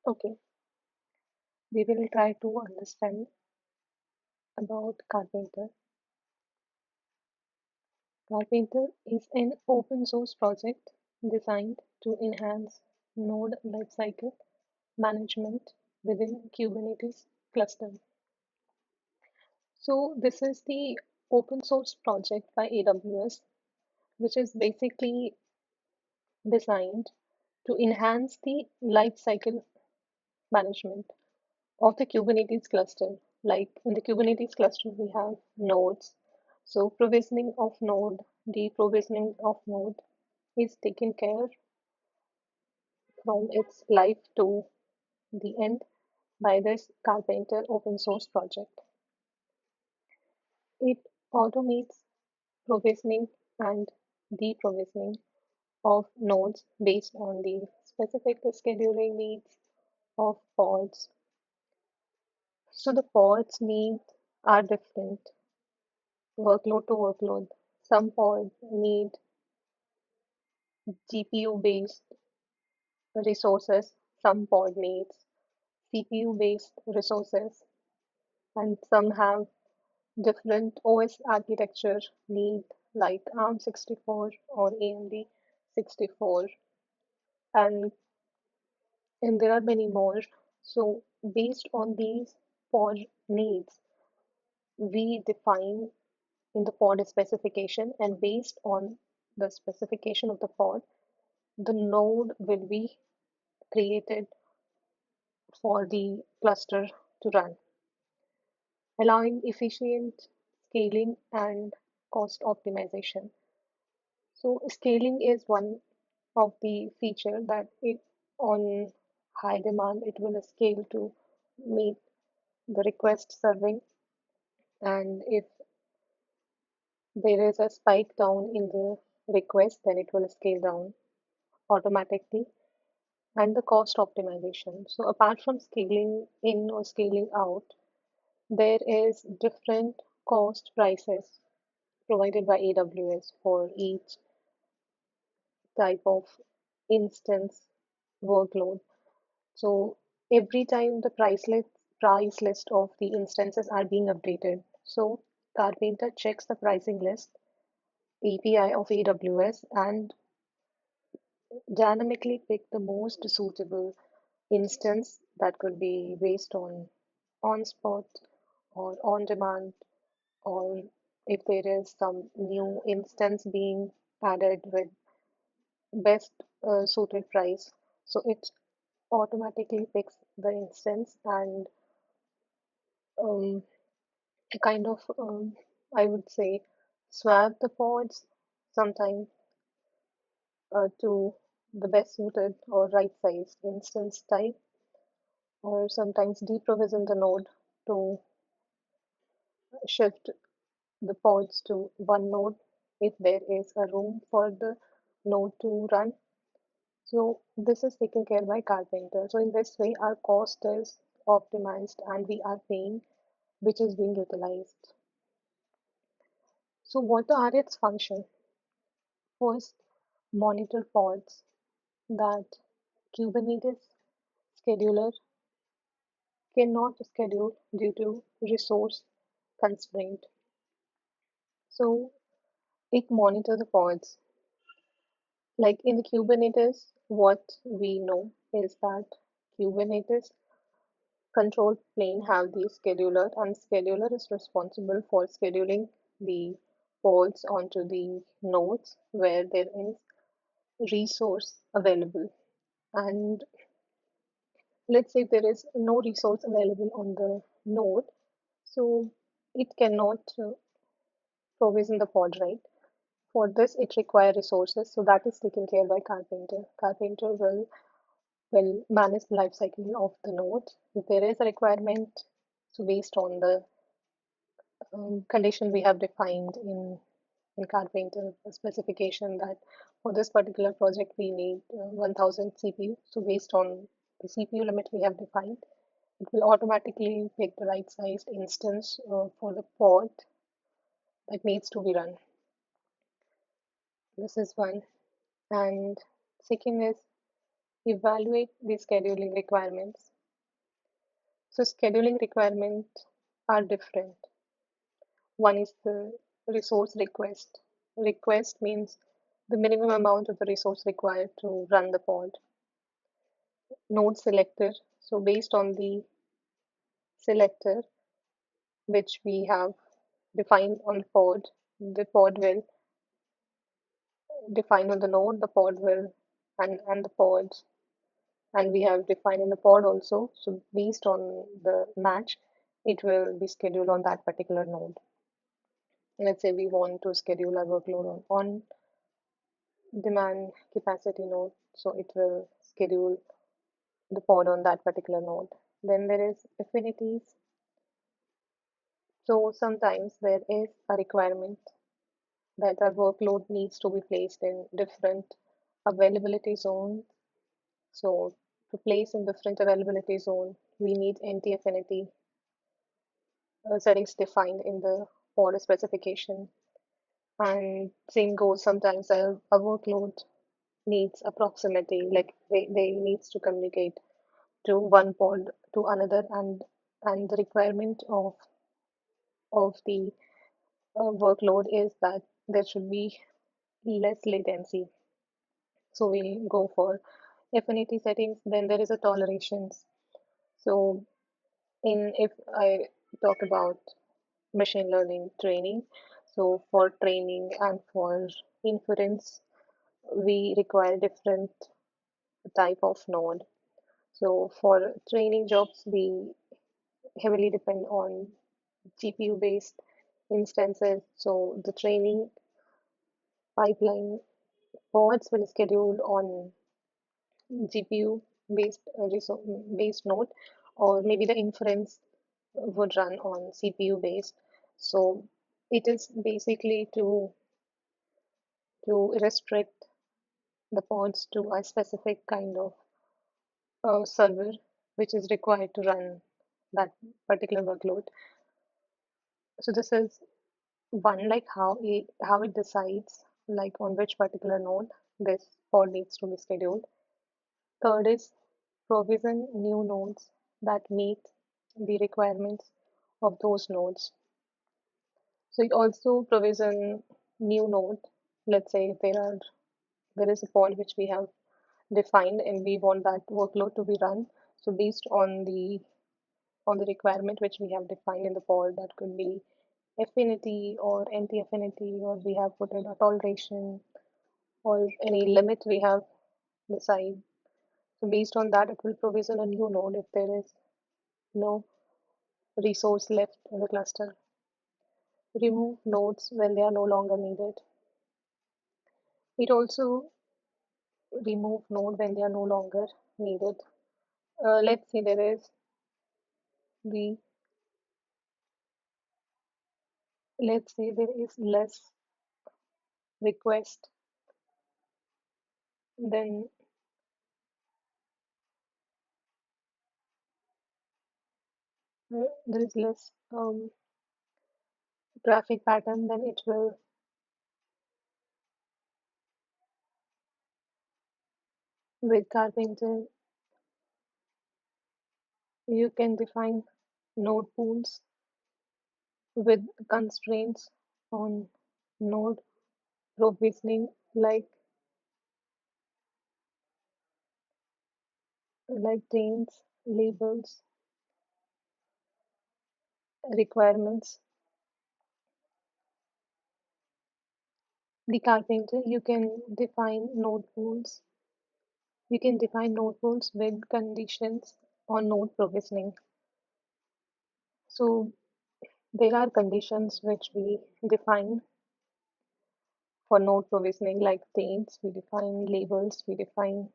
Okay, we will try to understand about Karpenter. Karpenter is an open source project designed to enhance node lifecycle management within Kubernetes cluster. So this is the open source project by AWS, which is basically designed to enhance the lifecycle management of the Kubernetes cluster. Like in the Kubernetes cluster, we have nodes. So provisioning of node, deprovisioning of node is taken care from its life to the end by this Karpenter open source project. It automates provisioning and deprovisioning of nodes based on the specific scheduling needs of pods. So the pods needs are different workload to workload. Some pods need GPU based resources, some pod needs CPU based resources, and some have different OS architecture need like ARM 64 or AMD 64, and there are many more. So based on these pod needs, we define in the pod specification, and based on the specification of the pod, the node will be created for the cluster to run, allowing efficient scaling and cost optimization. So scaling is one of the feature that it on high demand it will scale to meet the request serving, and if there is a spike down in the request then it will scale down automatically. And the cost optimization, so apart from scaling in or scaling out, there is different cost prices provided by AWS for each type of instance workload. So every time the price list of the instances are being updated. So Carpenter checks the pricing list API of AWS and dynamically pick the most suitable instance that could be based on spot or on demand, or if there is some new instance being added with best suited price. So it automatically picks the instance and um, kind of, I would say, swap the pods sometimes to the best suited or right size instance type, or sometimes deprovision the node to shift the pods to one node if there is a room for the node to run. So this is taken care by Carpenter. So in this way, our cost is optimized and we are paying which is being utilized. So what are its functions? First, monitor pods that Kubernetes scheduler cannot schedule due to resource constraint. So it monitor the pods. Like in the Kubernetes, what we know is that Kubernetes control plane have the scheduler, and scheduler is responsible for scheduling the pods onto the nodes where there is resource available. And let's say there is no resource available on the node, so it cannot provision the pod, right? For this, it requires resources, so that is taken care by Carpenter. Carpenter will manage the life cycle of the node. If there is a requirement, so based on the condition we have defined in Carpenter specification that for this particular project we need 1000 CPU. So based on the CPU limit we have defined, it will automatically pick the right sized instance for the pod that needs to be run. This is one. And second is Evaluate the scheduling requirements. So scheduling requirements are different. One is the resource request. Request means the minimum amount of the resource required to run the pod. Node selector. So based on the selector which we have defined on the pod will define on the node, the pod will and the pods and we have defined in the pod also. So based on the match, it will be scheduled on that particular node. Let's say we want to schedule a workload on demand capacity node, so it will schedule the pod on that particular node. Then there is affinities. So sometimes there is a requirement that our workload needs to be placed in different availability zones. So to place in different availability zone, we need anti-affinity settings defined in the pod specification. And same goes sometimes a workload needs a proximity, like they needs to communicate to one pod to another and the requirement of the workload is that there should be less latency. So we go for affinity settings. Then there is a tolerations. So in if I talk about machine learning training, so for training and for inference, we require different type of node. So for training jobs, we heavily depend on GPU based instances. So the training pipeline pods will schedule on GPU based node, or maybe the inference would run on CPU based. So it is basically to restrict the pods to a specific kind of server which is required to run that particular workload. So this is one, like how it decides like on which particular node this pod needs to be scheduled. Third is provision new nodes that meet the requirements of those nodes. So it also provision new node. Let's say if there is a pod which we have defined and we want that workload to be run. So based on the requirement which we have defined in the pod, that could be affinity or anti-affinity, or we have put in a toleration or any limit we have decided. So based on that, it will provision a new node if there is no resource left in the cluster. Remove nodes when they are no longer needed. It also remove node when they are no longer needed. Let's say there is the let's say there is less request, then there is less traffic pattern, then it will with Karpenter you can define node pools with constraints on node provisioning like names, labels, requirements. The Karpenter you can define node pools with conditions on node provisioning. So there are conditions which we define for node provisioning, like themes, we define labels, we define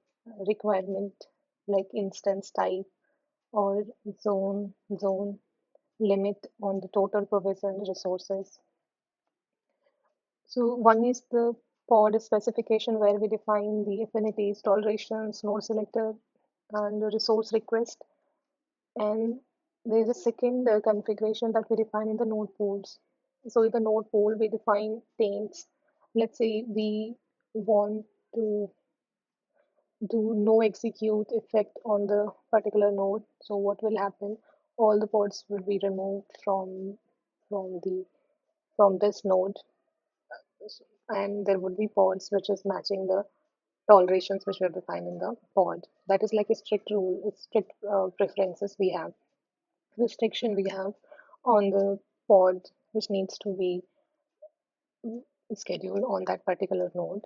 requirement like instance type or zone limit on the total provisioned resources. So one is the pod specification where we define the affinities, tolerations, node selector, and the resource request. And there is a second configuration that we define in the node pools. So in the node pool, we define taints. Let's say we want to do no execute effect on the particular node. So what will happen? All the pods will be removed from the from this node, and there would be pods which is matching the tolerations which were defined in the pod. That is like a strict rule, a strict preferences we have, restriction we have on the pod which needs to be scheduled on that particular node.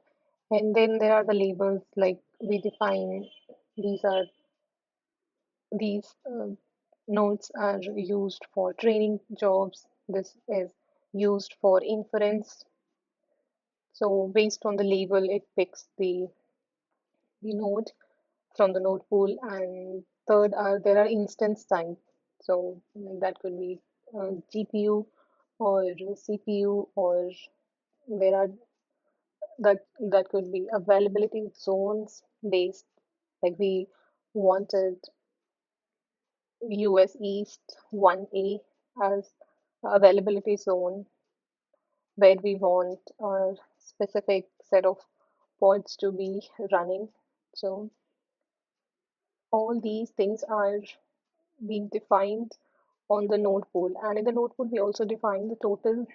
And then there are the labels like we define these are these nodes are used for training jobs. This is used for inference. So based on the label, it picks the node from the node pool. And third are there are instance type. So that could be GPU or CPU, or there are that could be availability zones based. Like we wanted US East 1A as availability zone where we want a specific set of pods to be running. So all these things are being defined on the node pool. And in the node pool, we also define the total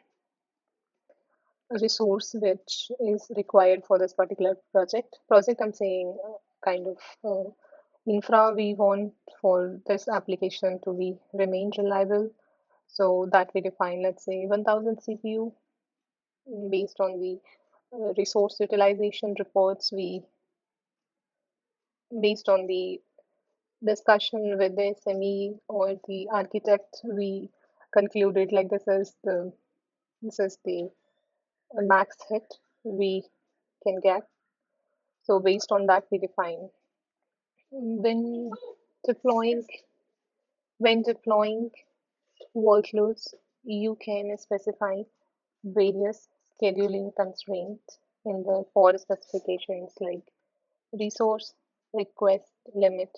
resource which is required for this particular project. Project, I'm saying kind of infra we want for this application to be remain reliable. So that we define, let's say, 1000 CPU based on the resource utilization reports. We based on the discussion with the SME or the architect, we concluded like this is the max hit we can get. So based on that, we define when deploying when deploying workloads, you can specify various scheduling constraints in the pod specifications like resource request limit,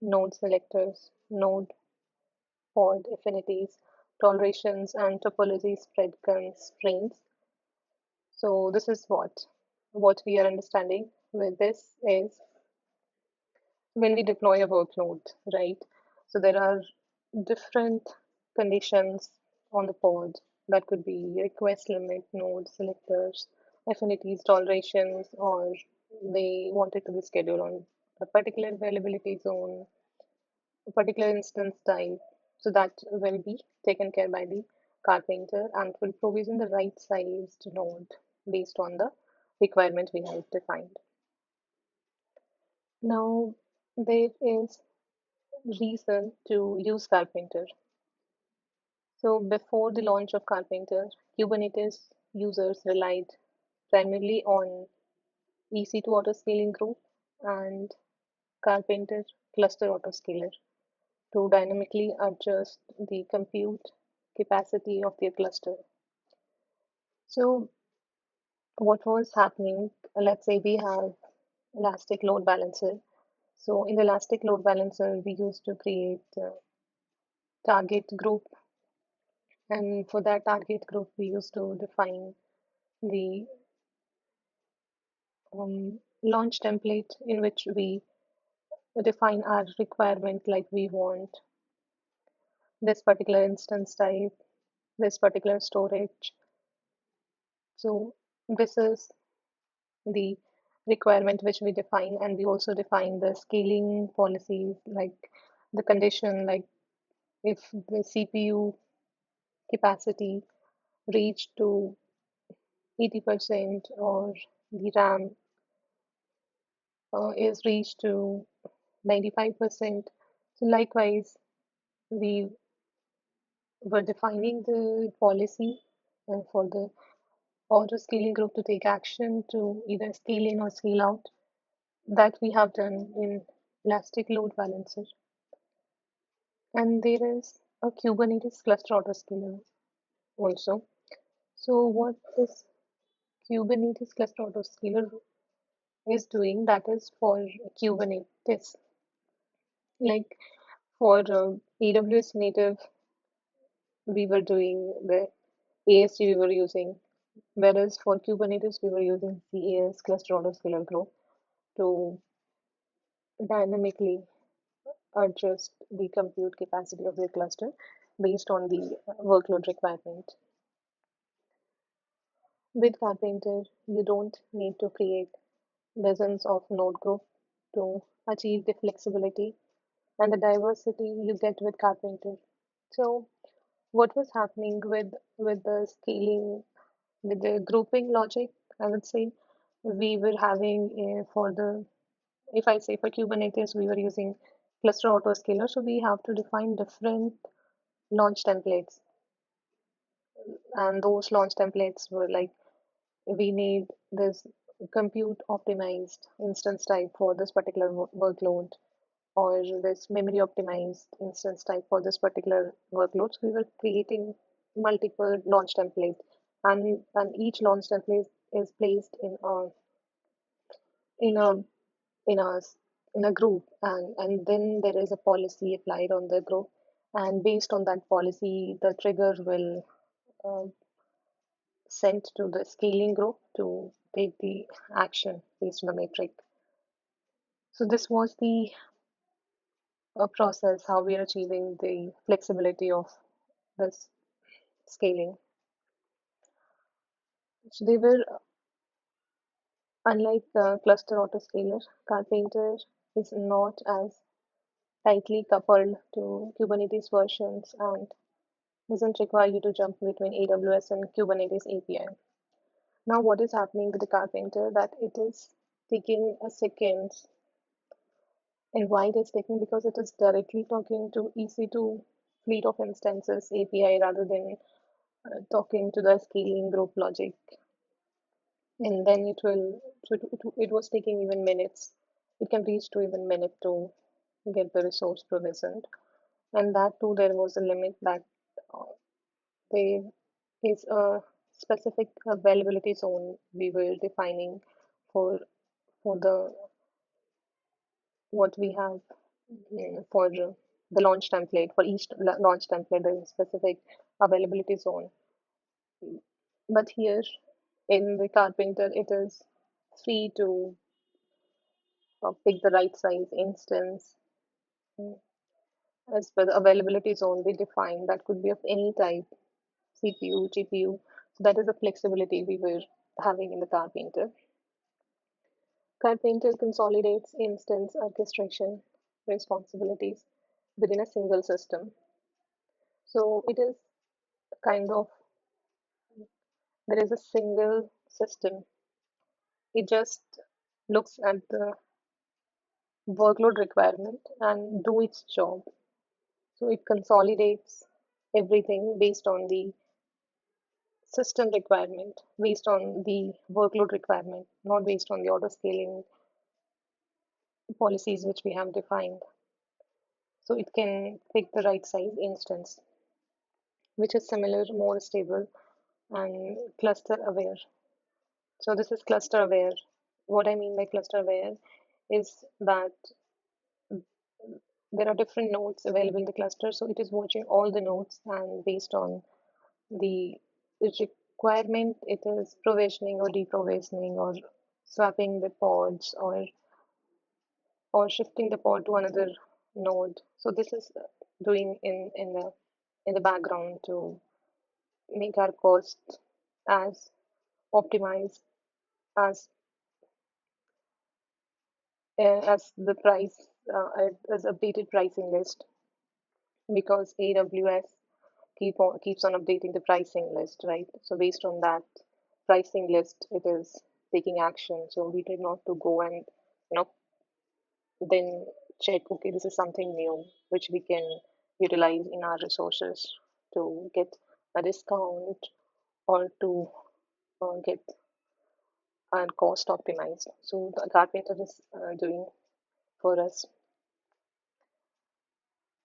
node selectors, node pod affinities, tolerations, and topology spread constraints. So this is what we are understanding with this is when we deploy a workload, right? So there are different conditions on the pod that could be request limit, node selectors, affinities, tolerations, or they want it to be scheduled on a particular availability zone, a particular instance type. So that will be taken care by the Karpenter and will provision the right sized node based on the requirement we have defined. Now, there is reason to use Karpenter. So before the launch of Karpenter, Kubernetes users relied primarily on EC2 autoscaling group and Karpenter cluster autoscaler to dynamically adjust the compute capacity of their cluster. So what was happening, let's say we have elastic load balancer. So in the elastic load balancer, we used to create a target group, and for that target group, we used to define the launch template in which we define our requirement, like we want this particular instance type, this particular storage. So this is the requirement which we define, and we also define the scaling policies, like the condition, like if the CPU capacity reached to 80% or the RAM is reached to 95%. So likewise, we were defining the policy for the auto scaling group to take action to either scale in or scale out. That we have done in Elastic Load Balancer. And there is a Kubernetes cluster autoscaler also. So what this Kubernetes cluster autoscaler is doing, that is for Kubernetes. Like for AWS native, we were doing the ASU we were using, whereas for Kubernetes we were using CAS cluster autoscaler group to dynamically adjust the compute capacity of the cluster based on the workload requirement. With Karpenter, you don't need to create dozens of node groups to achieve the flexibility and the diversity you get with Karpenter. So, what was happening with the scaling, with the grouping logic? I would say we were having for the if I say for Kubernetes, we were using cluster autoscaler, so we have to define different launch templates, and those launch templates were like we need this compute optimized instance type for this particular workload or this memory optimized instance type for this particular workload. So we were creating multiple launch templates, and each launch template is placed in a in a in a group, and then there is a policy applied on the group, and based on that policy, the trigger will uh, sent to the scaling group to take the action based on the metric. So this was the process how we are achieving the flexibility of this scaling. So they were unlike cluster autoscaler, Karpenter is not as tightly coupled to Kubernetes versions and doesn't require you to jump between AWS and Kubernetes API. Now, what is happening with the Karpenter that it is taking a second, and why it is taking because it is directly talking to EC2 fleet of instances API rather than talking to the scaling group logic, and then it will it was taking even minutes. It can reach to even minute to get the resource provisioned, and that too there was a limit that uh, there is a specific availability zone we were defining for the what we have for the launch template. For each launch template, there is a specific availability zone. But here in the Carpenter, it is free to pick the right size instance mm, as per the availability zone we define. That could be of any type, CPU, GPU. So that is the flexibility we were having in the Carpenter. Carpenter consolidates instance orchestration responsibilities within a single system. So it is kind of there is a single system. It just looks at the workload requirement and do its job. So it consolidates everything based on the system requirement, based on the workload requirement, not based on the auto scaling policies which we have defined. So it can pick the right size instance, which is similar, more stable, and cluster aware. So this is cluster aware. What I mean by cluster aware is that there are different nodes available in the cluster, so it is watching all the nodes, and based on the requirement, it is provisioning or deprovisioning or swapping the pods or shifting the pod to another node. So this is doing in the background to make our cost as optimized as as the price as updated pricing list, because AWS keeps on updating the pricing list, right? So based on that pricing list, it is taking action. So we did not to go and know then check, okay, this is something new which we can utilize in our resources to get a discount or to get our cost optimized. So the Carpenter is doing for us.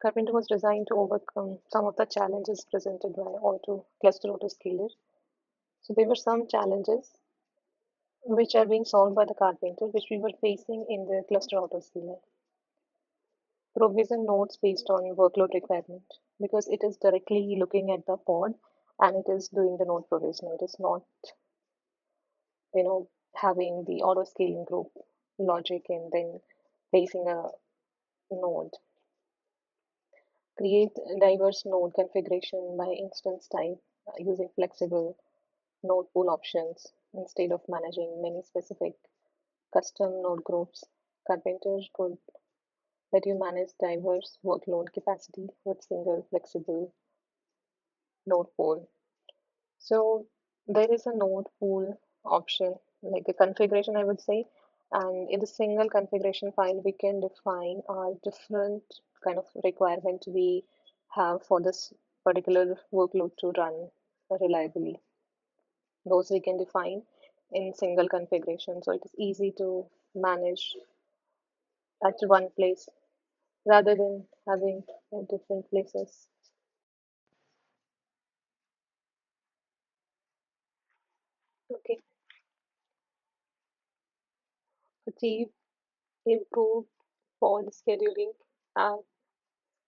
Carpenter was designed to overcome some of the challenges presented by cluster autoscaler. So there were some challenges which are being solved by the Carpenter, which we were facing in the cluster autoscaler. Provision nodes based on workload requirement, because it is directly looking at the pod and it is doing the node provisioning. It is not, having the auto scaling group logic and then facing a node. Create a diverse node configuration by instance type using flexible node pool options instead of managing many specific custom node groups. Karpenter could let you manage diverse workload capacity with single flexible node pool. So there is a node pool option, like a configuration, I would say. And in the single configuration file, we can define our different kind of requirement we have for this particular workload to run reliably. Those we can define in single configuration. So it is easy to manage at one place rather than having different places. Okay, achieve improved pod scheduling at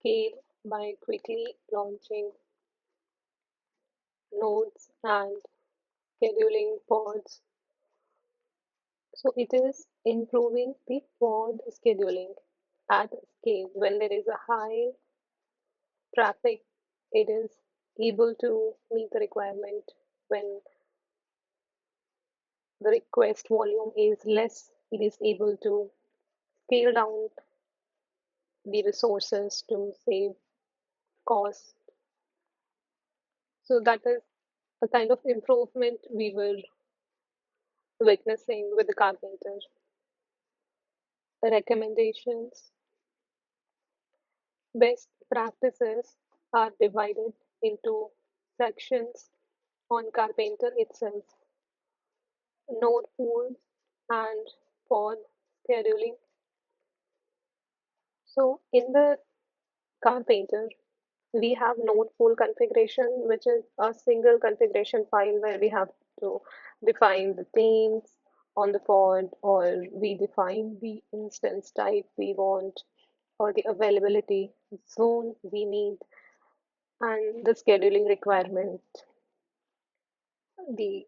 scale by quickly launching nodes and scheduling pods. So it is improving the pod scheduling at scale. When there is a high traffic, it is able to meet the requirement. When the request volume is less, it is able to scale down the resources to save cost. So that is a kind of improvement we were witnessing with the Karpenter. Recommendations. Best practices are divided into sections on Karpenter itself. Node pools and pod scheduling. So in the Karpenter, we have node pool configuration, which is a single configuration file where we have to define the themes on the pod, or we define the instance type we want, or the availability zone we need, and the scheduling requirement, the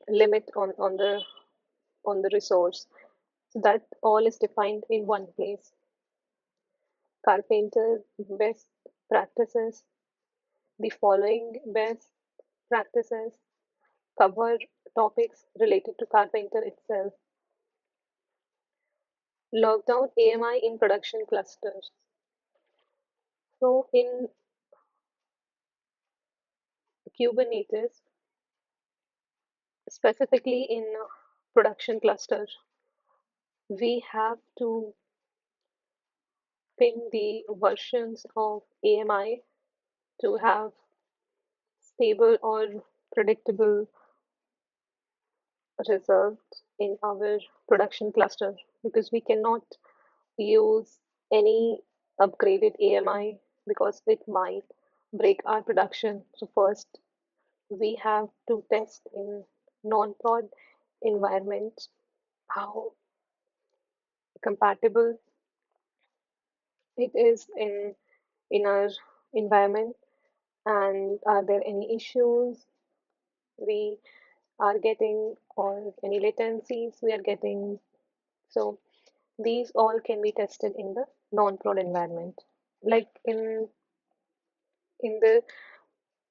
limit on the resource. So that all is defined in one place. Carpenter best practices. The following best practices cover topics related to Carpenter itself. Lockdown AMI in production clusters. So in Kubernetes, specifically in production clusters, we have to pin the versions of AMI to have stable or predictable results in our production cluster, because we cannot use any upgraded AMI because it might break our production. So first we have to test in non-prod environments how compatible it is in our environment, and are there any issues we are getting, or any latencies we are getting. So these all can be tested in the non-prod environment. Like in the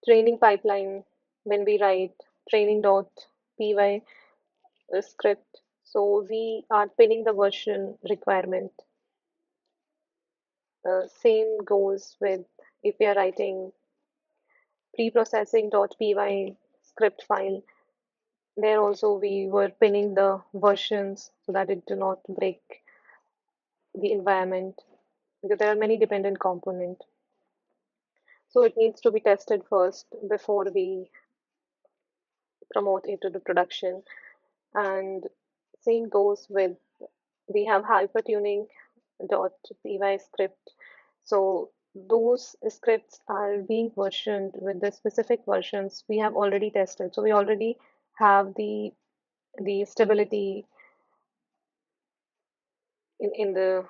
training pipeline, when we write training.py script, so we are pinning the version requirement. Same goes with if we are writing preprocessing.py script file. There also we were pinning the versions so that it do not break the environment, because there are many dependent components. So it needs to be tested first before we promote it to the production. And same goes with, we have hypertuning.py script. So those scripts are being versioned with the specific versions we have already tested. So we already have the stability in the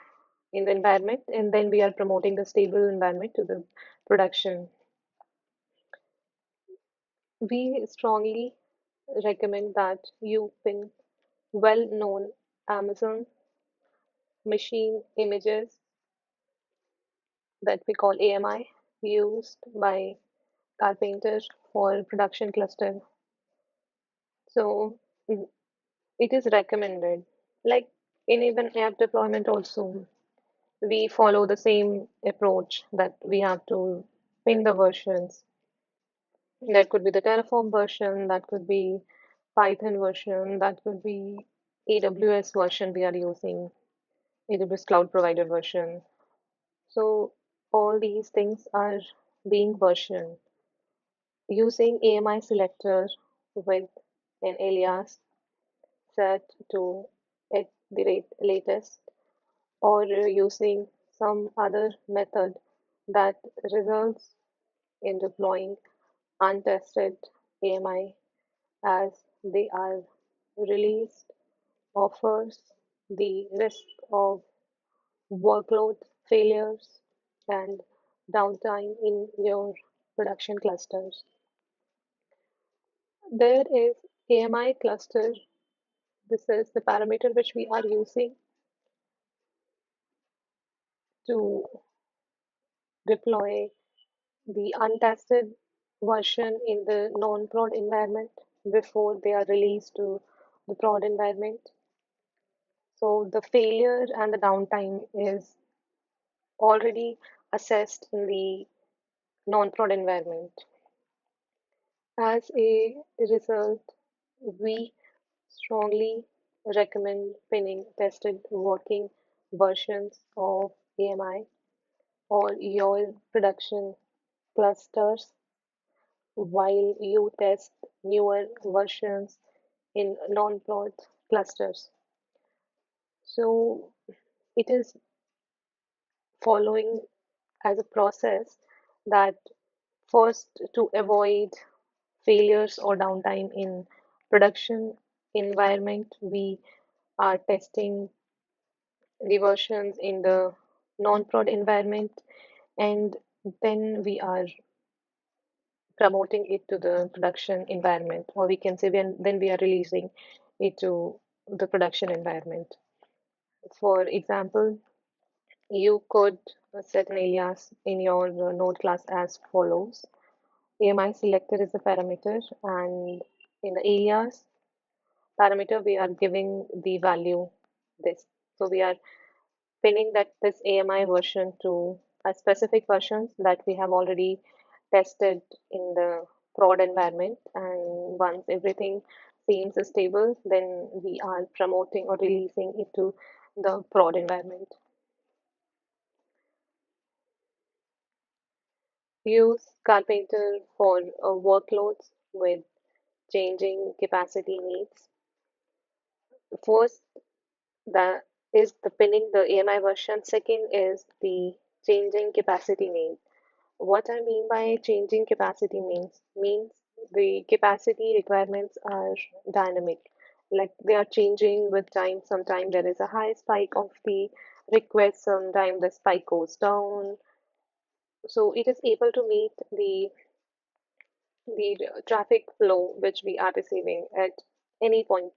environment, and then we are promoting the stable environment to the production. We strongly recommend that you pin well-known Amazon machine images that we call AMI used by Karpenter for production cluster. So it is recommended. Like in even app deployment also, we follow the same approach that we have to pin the versions. That could be the Terraform version, that could be Python version, that could be AWS version we are using, AWS Cloud Provider version. So all these things are being versioned using AMI selector with an alias set to at the rate latest or using some other method that results in deploying untested AMI as they are released offers the risk of workload failures and downtime in your production clusters. There is AMI cluster. This is the parameter which we are using to deploy the untested version in the non-prod environment before they are released to the prod environment. So the failure and the downtime is already assessed in the non-prod environment. As a result, we strongly recommend pinning tested working versions of AMI or your production clusters while you test newer versions in non-prod clusters. So it is following as a process that first to avoid failures or downtime in production environment, we are testing the versions in the non-prod environment, and then we are promoting it to the production environment, or we can say then we are releasing it to the production environment. For example, you could set an alias in your node class as follows. AMI selector is the parameter, and in the alias parameter, we are giving the value this. So we are pinning that this AMI version to a specific versions that we have already tested in the prod environment. And once everything seems stable, then we are promoting or releasing it to the prod environment. Use Karpenter for workloads with changing capacity needs. First, that is the pinning the AMI version. Second is the changing capacity need. What I mean by changing capacity means the capacity requirements are dynamic. Like they are changing with time. Sometimes there is a high spike of the request, sometimes the spike goes down. So it is able to meet the traffic flow which we are receiving at any point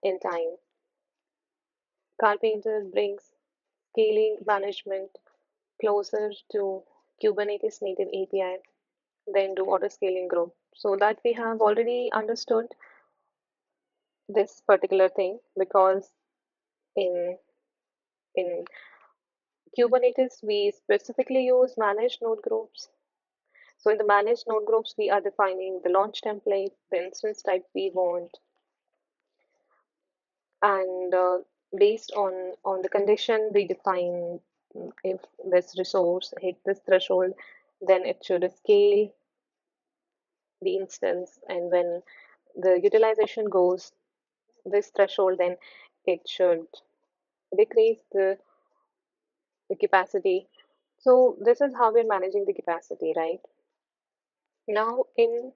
in time. Carpenter brings scaling management closer to Kubernetes native API than do auto scaling group. So that we have already understood this particular thing because in in Kubernetes we specifically use managed node groups. So in the managed node groups we are defining the launch template, the instance type we want, and based on the condition we define if this resource hit this threshold, then it should scale the instance, and when the utilization goes this threshold, then it should decrease the capacity. So this is how we're managing the capacity, right? Now in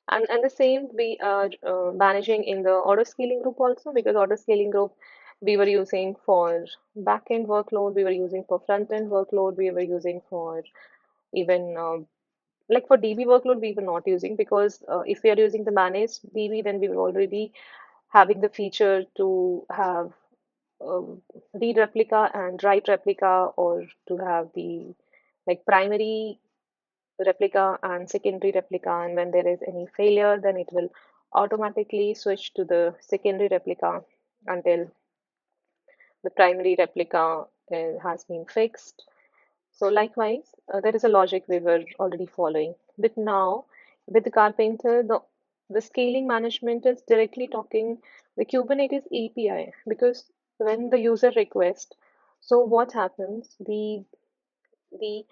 and the same we are managing in the auto scaling group also, because auto scaling group we were using for backend workload, we were using for front end workload, we were using for even like for DB workload we were not using, because if we are using the managed DB, then we were already having the feature to have read replica and write replica, or to have the like primary replica and secondary replica, and when there is any failure then it will automatically switch to the secondary replica until the primary replica has been fixed. So likewise, there is a logic we were already following. But now, with the Karpenter, the scaling management is directly talking the Kubernetes API, because when the user requests, so what happens? The the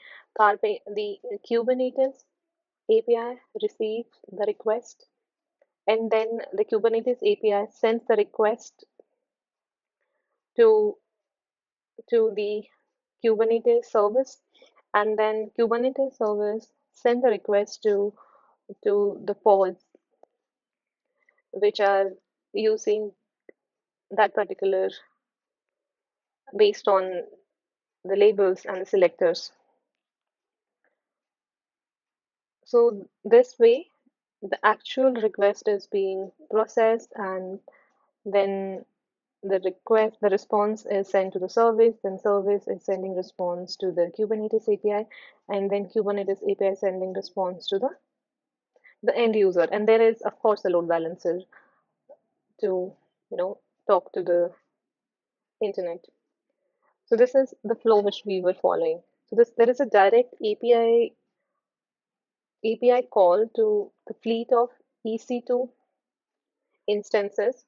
Kubernetes API receives the request, and then the Kubernetes API sends the request to the Kubernetes service, and then Kubernetes service send the request to the pods which are using that particular based on the labels and the selectors. So this way, the actual request is being processed, and then the response is sent to the service, then service is sending response to the Kubernetes API, and then Kubernetes API sending response to the end user. And there is, of course, a load balancer to, talk to the internet. So this is the flow which we were following. So there is a direct API call to the fleet of EC2 instances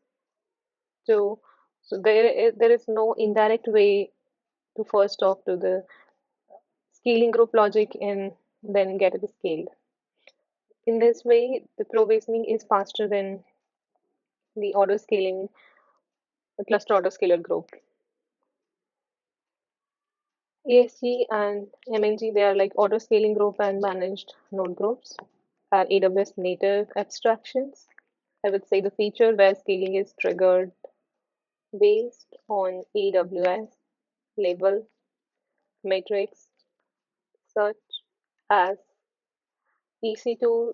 to so there is no indirect way to first talk to the scaling group logic and then get it scaled. In this way, the provisioning is faster than the auto scaling, the cluster auto scaler group. ASG and MNG, they are like auto scaling group and managed node groups, are AWS native abstractions. I would say the feature where scaling is triggered based on AWS label matrix such as EC2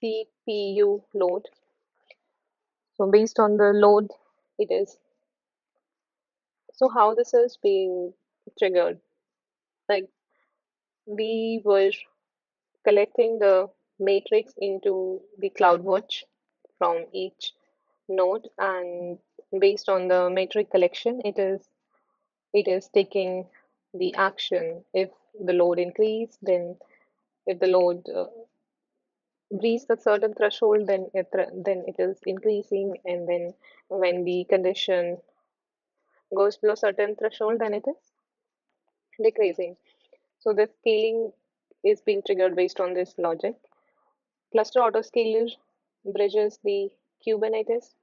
CPU load. So based on the load, it is. So how this is being triggered? Like we were collecting the matrix into the CloudWatch from each node, and based on the matrix collection, it is taking the action. If the load increase, then if the load reaches a certain threshold, then it is increasing, and then when the condition goes below certain threshold, then it is decreasing. So the scaling is being triggered based on this logic. Cluster autoscaler bridges the Kubernetes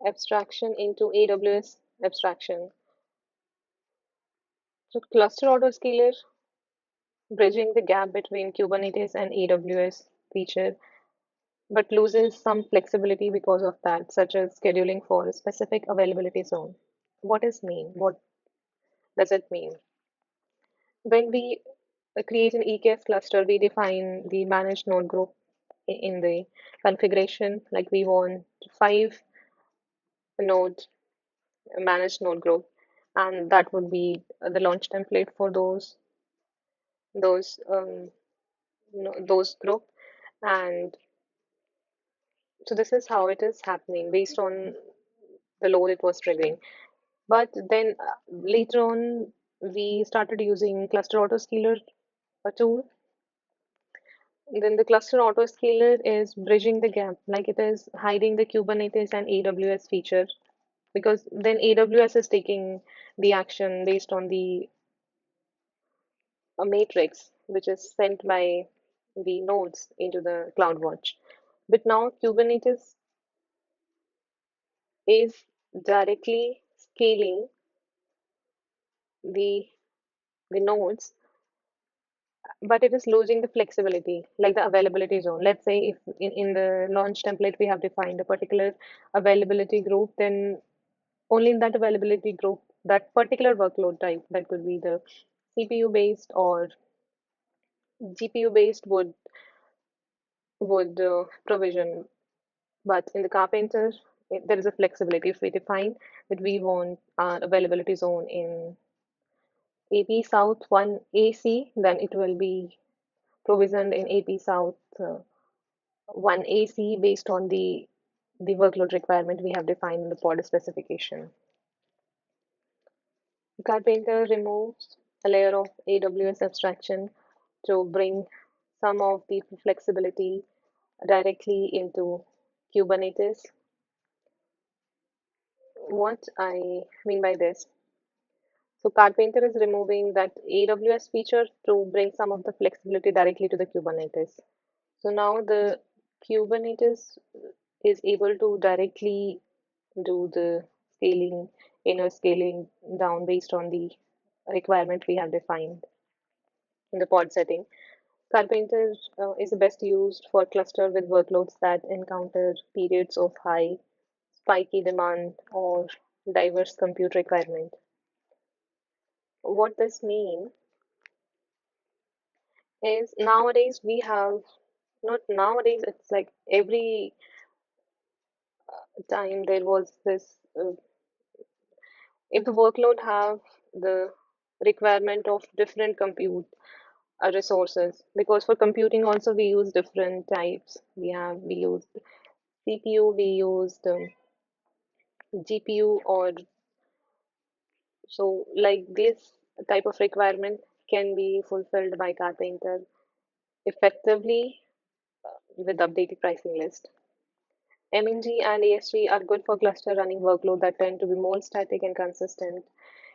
abstraction into AWS abstraction. So cluster autoscaler bridging the gap between Kubernetes and AWS feature, but loses some flexibility because of that, such as scheduling for a specific availability zone. What is mean? What does it mean? When we create an EKS cluster, we define the managed node group in the configuration, like we want 5 node managed node group, and that would be the launch template for those those group. And so this is how it is happening based on the load it was triggering. But then later on, we started using cluster autoscaler tool. Then the cluster autoscaler is bridging the gap, like it is hiding the Kubernetes and AWS feature, because then AWS is taking the action based on the a matrix which is sent by the nodes into the CloudWatch. But now Kubernetes is directly scaling the the nodes, but it is losing the flexibility, like the availability zone. Let's say if in the launch template we have defined a particular availability group, then only in that availability group, that particular workload type, that could be the CPU based or GPU based, would provision. But in the Carpenter, there is a flexibility. If we define that we want our availability zone in AP South 1 AC, then it will be provisioned in AP South 1 AC based on the workload requirement we have defined in the pod specification. Karpenter removes a layer of AWS abstraction to bring some of the flexibility directly into Kubernetes. What I mean by this, so Karpenter is removing that AWS feature to bring some of the flexibility directly to the Kubernetes. So now the Kubernetes is able to directly do the scaling, inner scaling down based on the requirement we have defined in the pod setting. Karpenter is best used for cluster with workloads that encounter periods of high, spiky demand or diverse compute requirement. What this means is nowadays we have, not nowadays, it's like every time there was this, if the workload have the requirement of different compute resources, because for computing also we use different types. We use CPU, we used GPU, or so like this type of requirement can be fulfilled by Carpenter effectively with updated pricing list. MNG and ASG are good for cluster running workload that tend to be more static and consistent.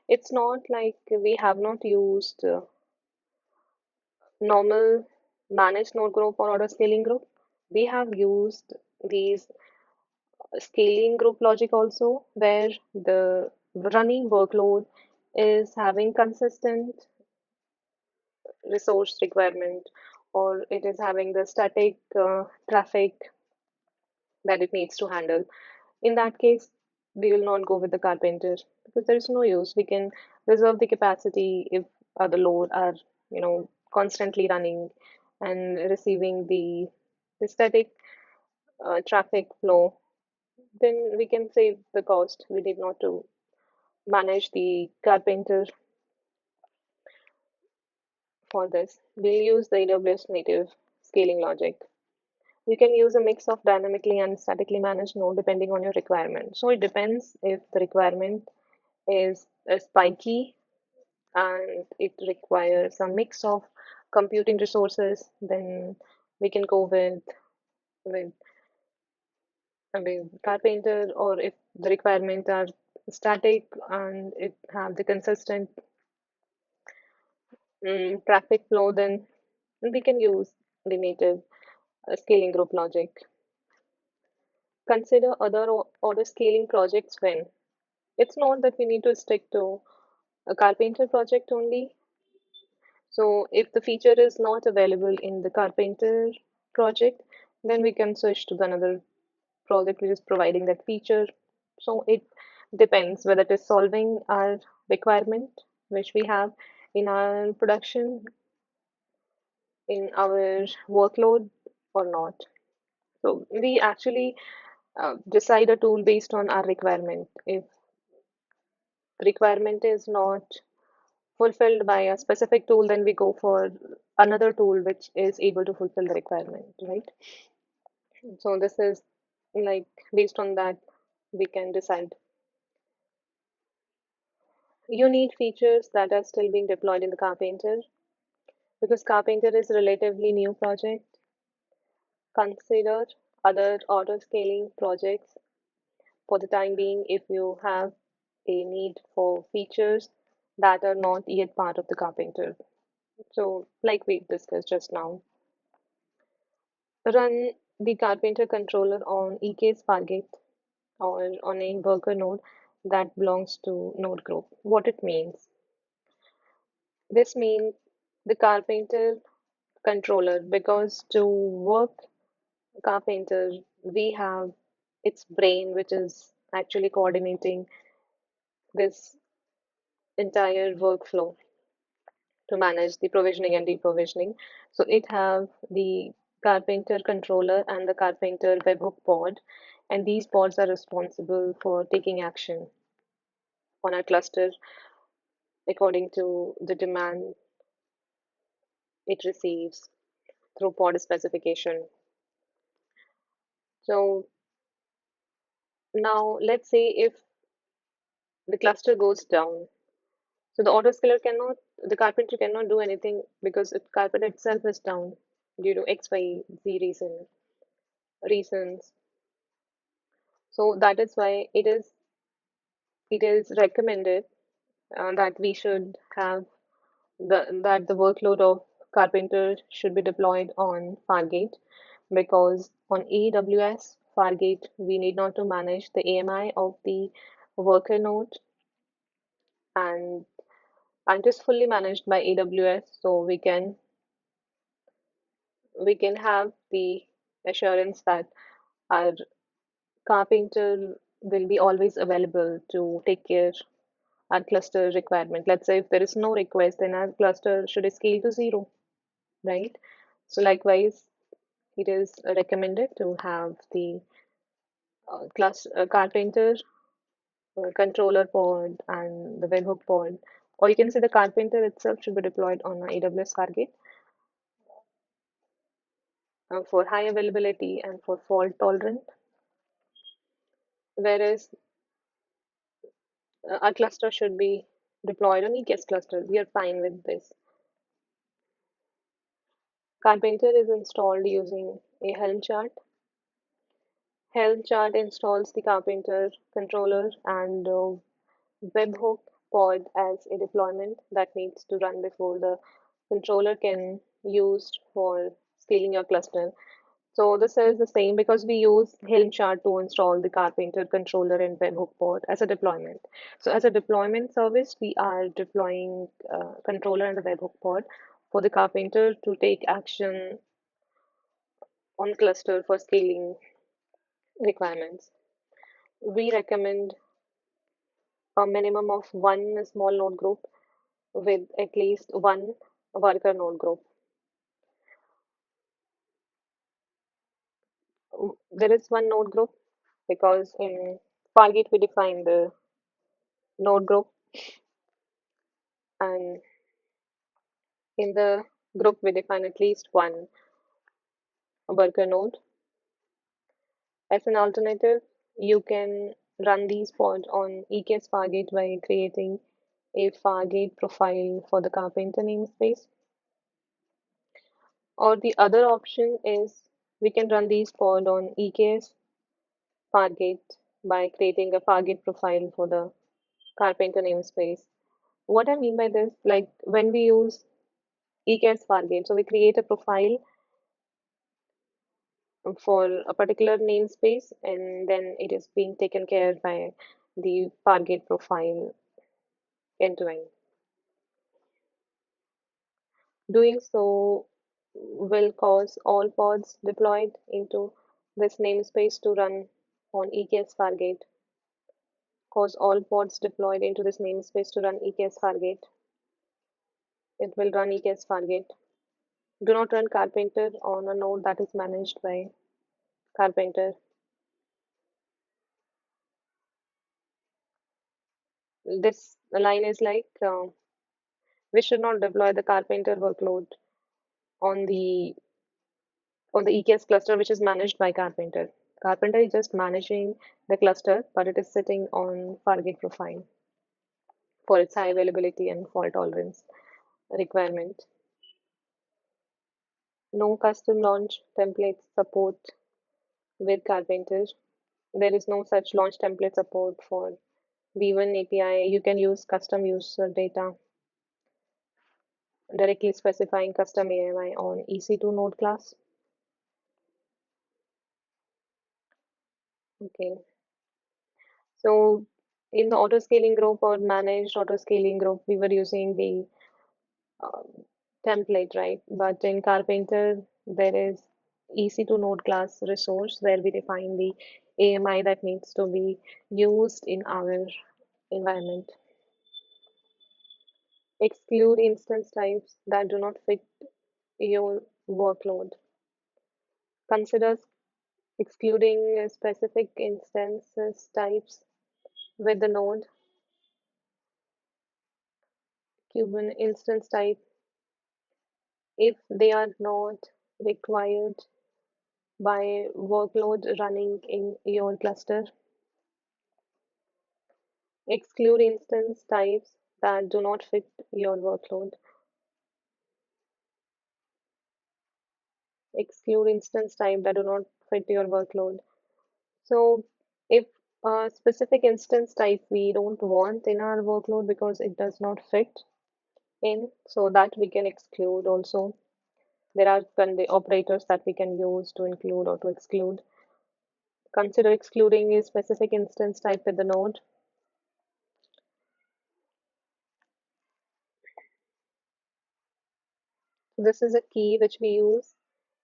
It's not like we have not used normal managed node group or auto scaling group. We have used these scaling group logic also, where the running workload is having consistent resource requirement, or it is having the static traffic that it needs to handle. In that case, we will not go with the Carpenter because there is no use. We can reserve the capacity if other load are, constantly running and receiving the static traffic flow. Then we can save the cost. We need not to manage the Carpenter for this. We'll use the AWS native scaling logic. You can use a mix of dynamically and statically managed node depending on your requirement. So it depends if the requirement is spiky and it requires a mix of computing resources, then we can go with Carpenter, or if the requirements are static and it have the consistent traffic flow, then we can use the native scaling group logic. Consider other order scaling projects when it's not that we need to stick to a Carpenter project only. So if the feature is not available in the Carpenter project, then we can switch to another project which is providing that feature. So it depends whether it is solving our requirement which we have in our production, in our workload or not. So we actually decide a tool based on our requirement. If the requirement is not fulfilled by a specific tool, then we go for another tool which is able to fulfill the requirement, right? So this is like based on that we can decide. You need features that are still being deployed in the Carpenter. Because Carpenter is a relatively new project, consider other auto scaling projects for the time being if you have a need for features that are not yet part of the Carpenter. So, like we discussed just now, run the Carpenter controller on EKS Fargate or on a worker node that belongs to node group. What it means? This means the Carpenter controller, because to work Carpenter, we have its brain, which is actually coordinating this entire workflow to manage the provisioning and deprovisioning. So it have the Carpenter controller and the Carpenter webhook pod. And these pods are responsible for taking action on our cluster according to the demand it receives through pod specification. So now let's say if the cluster goes down, so the carpenter cannot do anything because the carpenter itself is down due to X, Y, Z reasons. So that is why it is recommended that we should have that the workload of Carpenter should be deployed on Fargate, because on AWS Fargate we need not to manage the AMI of the worker node, and it is fully managed by AWS, so we can have the assurance that our Carpenter will be always available to take care our cluster requirement. Let's say if there is no request, then our cluster should scale to zero, right? So likewise, it is recommended to have the Carpenter controller pod and the webhook pod, or you can say the Carpenter itself should be deployed on AWS Fargate for high availability and for fault tolerant. Whereas our cluster should be deployed on EKS cluster. We are fine with this. Karpenter is installed using a Helm chart. Helm chart installs the Karpenter controller and webhook pod as a deployment that needs to run before the controller can used for scaling your cluster. So this is the same because we use Helm chart to install the Karpenter controller and webhook pod as a deployment. So as a deployment service, we are deploying controller and the webhook pod for the Karpenter to take action on cluster for scaling requirements. We recommend a minimum of one small node group with at least one worker node group. There is one node group because in Fargate we define the node group, and in the group we define at least one worker node. As an alternative, you can run these pods on EKS Fargate by creating a Fargate profile for the Carpenter namespace. Or the other option is we can run these pod on EKS Fargate by creating a Fargate profile for the Carpenter namespace. What I mean by this, like when we use EKS Fargate, so we create a profile for a particular namespace and then it is being taken care by the Fargate profile end to end. Doing so will cause all pods deployed into this namespace to run on EKS Fargate. Cause all pods deployed into this namespace to run EKS Fargate. It will run EKS Fargate. Do not run Carpenter on a node that is managed by Carpenter. This line is like we should not deploy the Carpenter workload on the EKS cluster which is managed by Carpenter. Carpenter is just managing the cluster, but it is sitting on Fargate profile for its high availability and fault tolerance requirement. No custom launch templates support with Karpenter. There is no such launch template support for V1 API. You can use custom user data directly specifying custom AMI on EC2 node class. Okay, so in the auto scaling group or managed auto scaling group, we were using the template, right? But in Karpenter, there is EC2 node class resource where we define the AMI that needs to be used in our environment. Exclude instance types that do not fit your workload. Consider excluding specific instances types with the node, Kubernetes instance type, if they are not required by workload running in your cluster, exclude instance types that do not fit your workload, exclude instance type that do not fit your workload. So if a specific instance type we don't want in our workload because it does not fit in, so that we can exclude also. There are operators that we can use to include or to exclude. Consider excluding a specific instance type with the node. This is a key which we use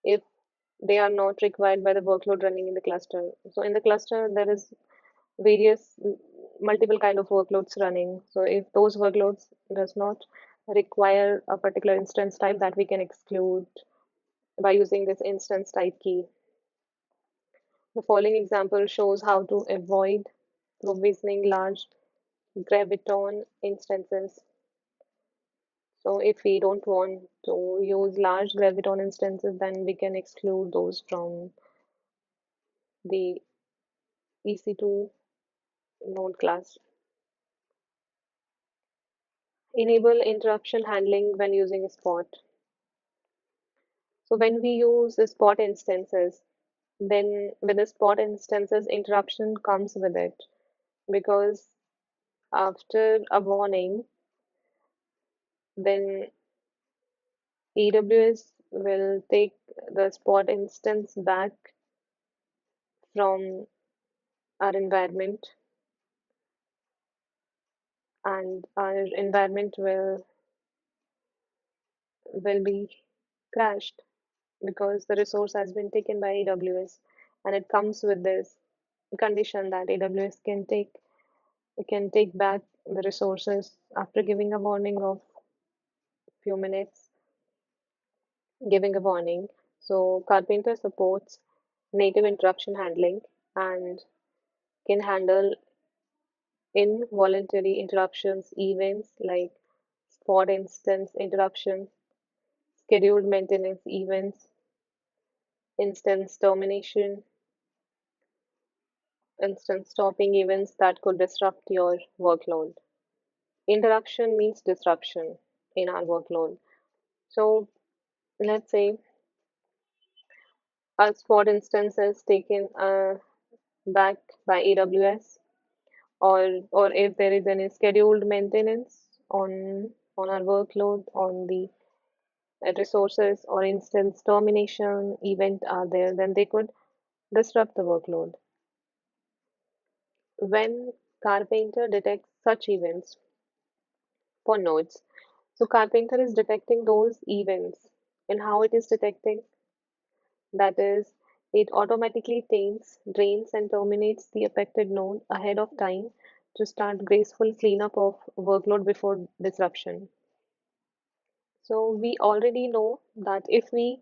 if they are not required by the workload running in the cluster. So in the cluster, there is various multiple kind of workloads running. So if those workloads does not require a particular instance type, that we can exclude by using this instance type key. The following example shows how to avoid provisioning large graviton instances. So if we don't want to use large graviton instances, then we can exclude those from the EC2 node class. Enable interruption handling when using Spot. So when we use the Spot instances, then with the Spot instances, interruption comes with it because after a warning, then AWS will take the Spot instance back from our environment, and our environment will be crashed because the resource has been taken by AWS, and it comes with this condition that AWS can take back the resources after giving a warning of few minutes, giving a warning. So Karpenter supports native interruption handling and can handle involuntary interruptions, events like spot instance interruption, scheduled maintenance events, instance termination, instance stopping events that could disrupt your workload. Interruption means disruption in our workload. So let's say a spot instance is taken back by AWS, or if there is any scheduled maintenance on our workload on the resources or instance termination event are there, then they could disrupt the workload. When Carpenter detects such events for nodes, so Carpenter is detecting those events, and how it is detecting, that is, it automatically taints, drains, and terminates the affected node ahead of time to start graceful cleanup of workload before disruption. So we already know that if we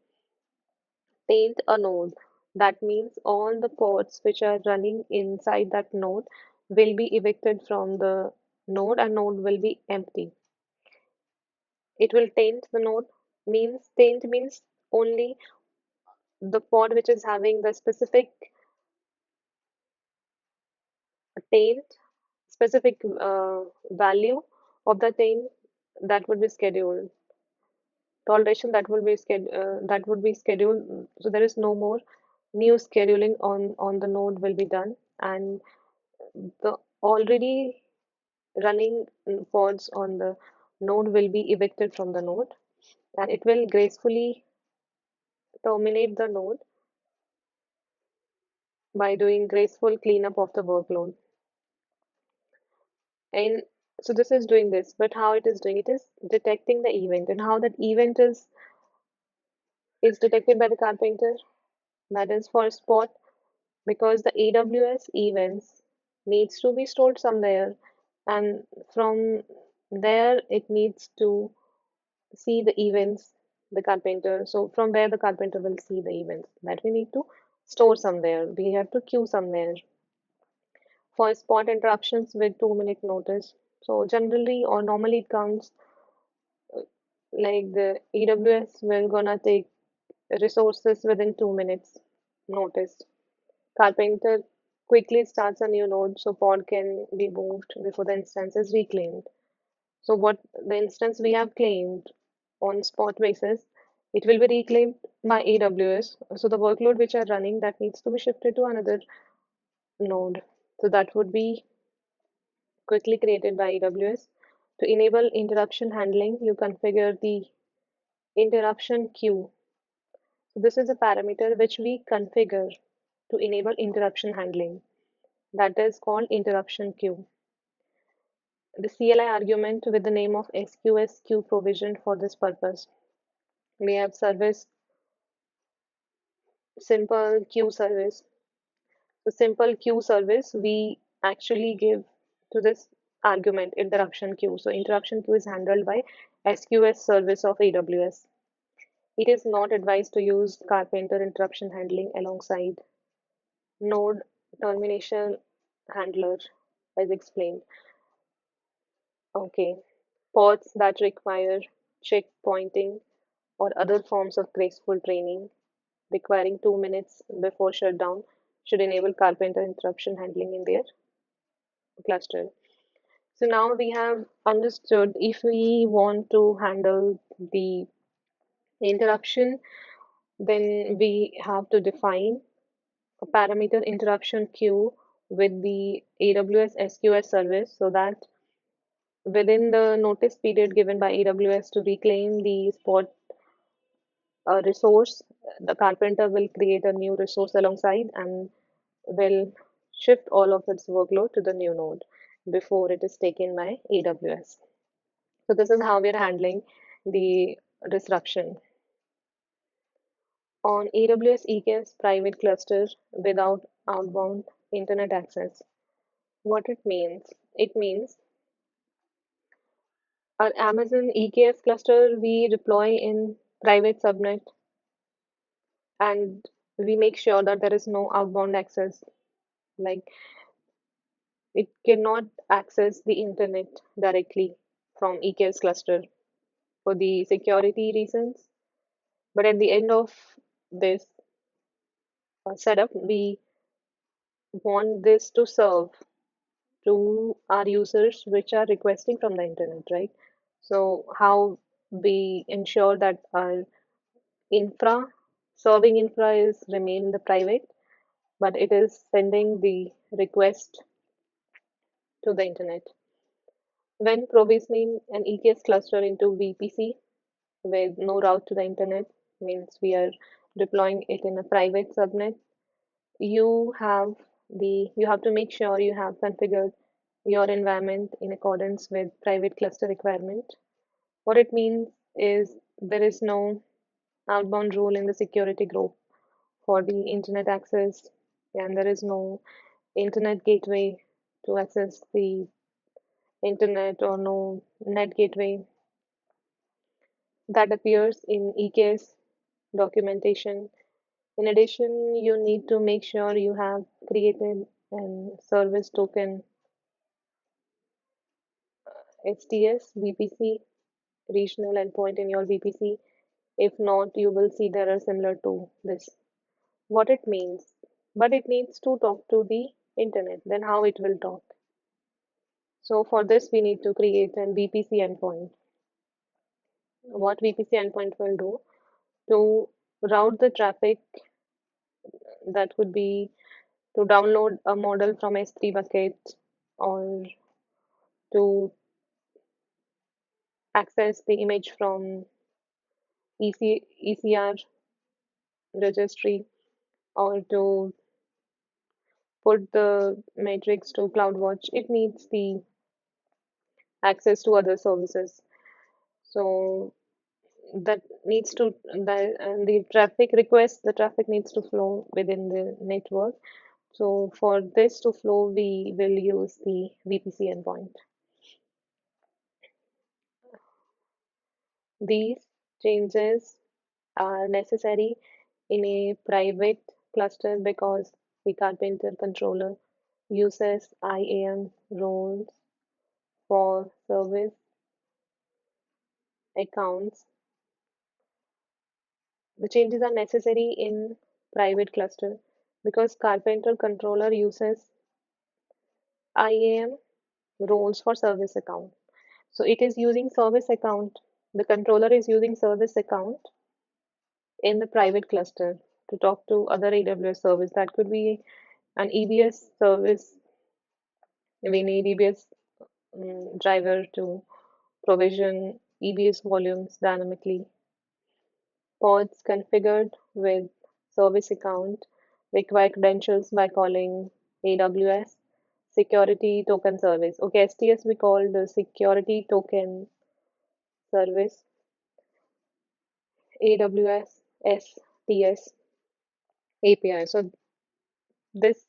taint a node, that means all the pods which are running inside that node will be evicted from the node and node will be empty. It will taint the node, means taint means only the pod which is having the taint, specific value of the taint that would be scheduled, toleration that would be scheduled. So there is no more new scheduling on the node will be done, and the already running pods on the node will be evicted from the node, and it will gracefully terminate the node by doing graceful cleanup of the workload. And so this is doing this, but how it is doing it is detecting the event, and how that event is detected by the carpenter. That is for spot, because the AWS events needs to be stored somewhere, and from there it needs to see the events, the carpenter. So from where the carpenter will see the events that we need to store somewhere. We have to queue somewhere for spot interruptions with 2 minute notice. So generally or normally it comes like the AWS will gonna take resources within 2 minutes notice. Karpenter quickly starts a new node so pod can be moved before the instance is reclaimed. So what the instance we have claimed on spot basis, it will be reclaimed by AWS. So the workload which are running that needs to be shifted to another node. So that would be quickly created by AWS. To enable interruption handling, you configure the interruption queue. So this is a parameter which we configure to enable interruption handling. That is called interruption queue. The CLI argument with the name of SQS queue provisioned for this purpose. We have service simple queue service. So simple queue service we actually give to this argument interruption queue. So interruption queue is handled by SQS service of AWS. It is not advised to use Karpenter interruption handling alongside node termination handler as explained. Okay. Pods that require checkpointing or other forms of graceful training requiring 2 minutes before shutdown should enable Karpenter interruption handling in their cluster. So now we have understood if we want to handle the interruption, then we have to define a parameter interruption queue with the AWS SQS service so that within the notice period given by AWS to reclaim the spot resource, the Karpenter will create a new resource alongside and will shift all of its workload to the new node before it is taken by AWS. So this is how we're handling the disruption. On AWS EKS private cluster without outbound internet access. What it means? It means our Amazon EKS cluster we deploy in private subnet and we make sure that there is no outbound access. Like it cannot access the internet directly from EKS cluster for the security reasons. But at the end of this setup, we want this to serve to our users which are requesting from the internet, right? So how we ensure that our infra, serving infra is remain in the private, but it is sending the request to the internet. When provisioning an EKS cluster into VPC with no route to the internet, means we are deploying it in a private subnet, you have to make sure you have configured your environment in accordance with private cluster requirement. What it means is there is no outbound rule in the security group for the internet access, and there is no internet gateway to access the internet or no net gateway that appears in EKS documentation. In addition, you need to make sure you have created an service token STS VPC regional endpoint in your VPC. If not, you will see there are similar to this. What it means, but it needs to talk to the internet. Then how it will talk? So for this, we need to create an VPC endpoint. What VPC endpoint will do to route the traffic that would be to download a model from S3 bucket or to access the image from ECR registry or to put the matrix to CloudWatch, it needs the access to other services. So that needs to the traffic request, the traffic needs to flow within the network. So for this to flow, we will use the VPC endpoint. These changes are necessary in a private cluster because the Carpenter controller uses IAM roles for service accounts. The changes are necessary in private cluster because Carpenter controller uses IAM roles for service account. So it is using service account. The controller is using service account in the private cluster to talk to other AWS service. That could be an EBS service. We need EBS driver to provision EBS volumes dynamically. Pods configured with service account require credentials by calling AWS security token service. Okay, STS we call the security token service, AWS STS API. So this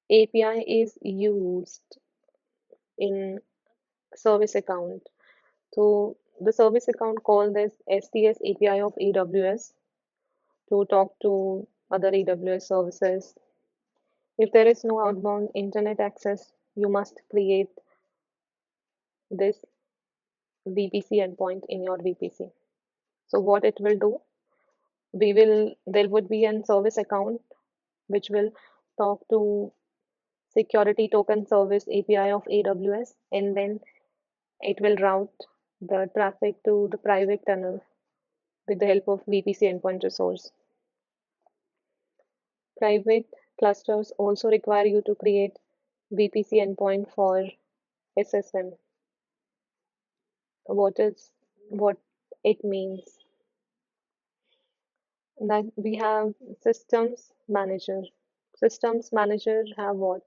API is used in service account. So the service account call this STS API of AWS to talk to other AWS services. If there is no outbound internet access, you must create this VPC endpoint in your VPC. So what it will do, there would be an service account which will talk to security token service API of AWS, and then it will route the traffic to the private tunnel with the help of VPC endpoint resource. Private clusters also require you to create VPC endpoint for SSM. What it means? That we have systems manager. Systems manager have what?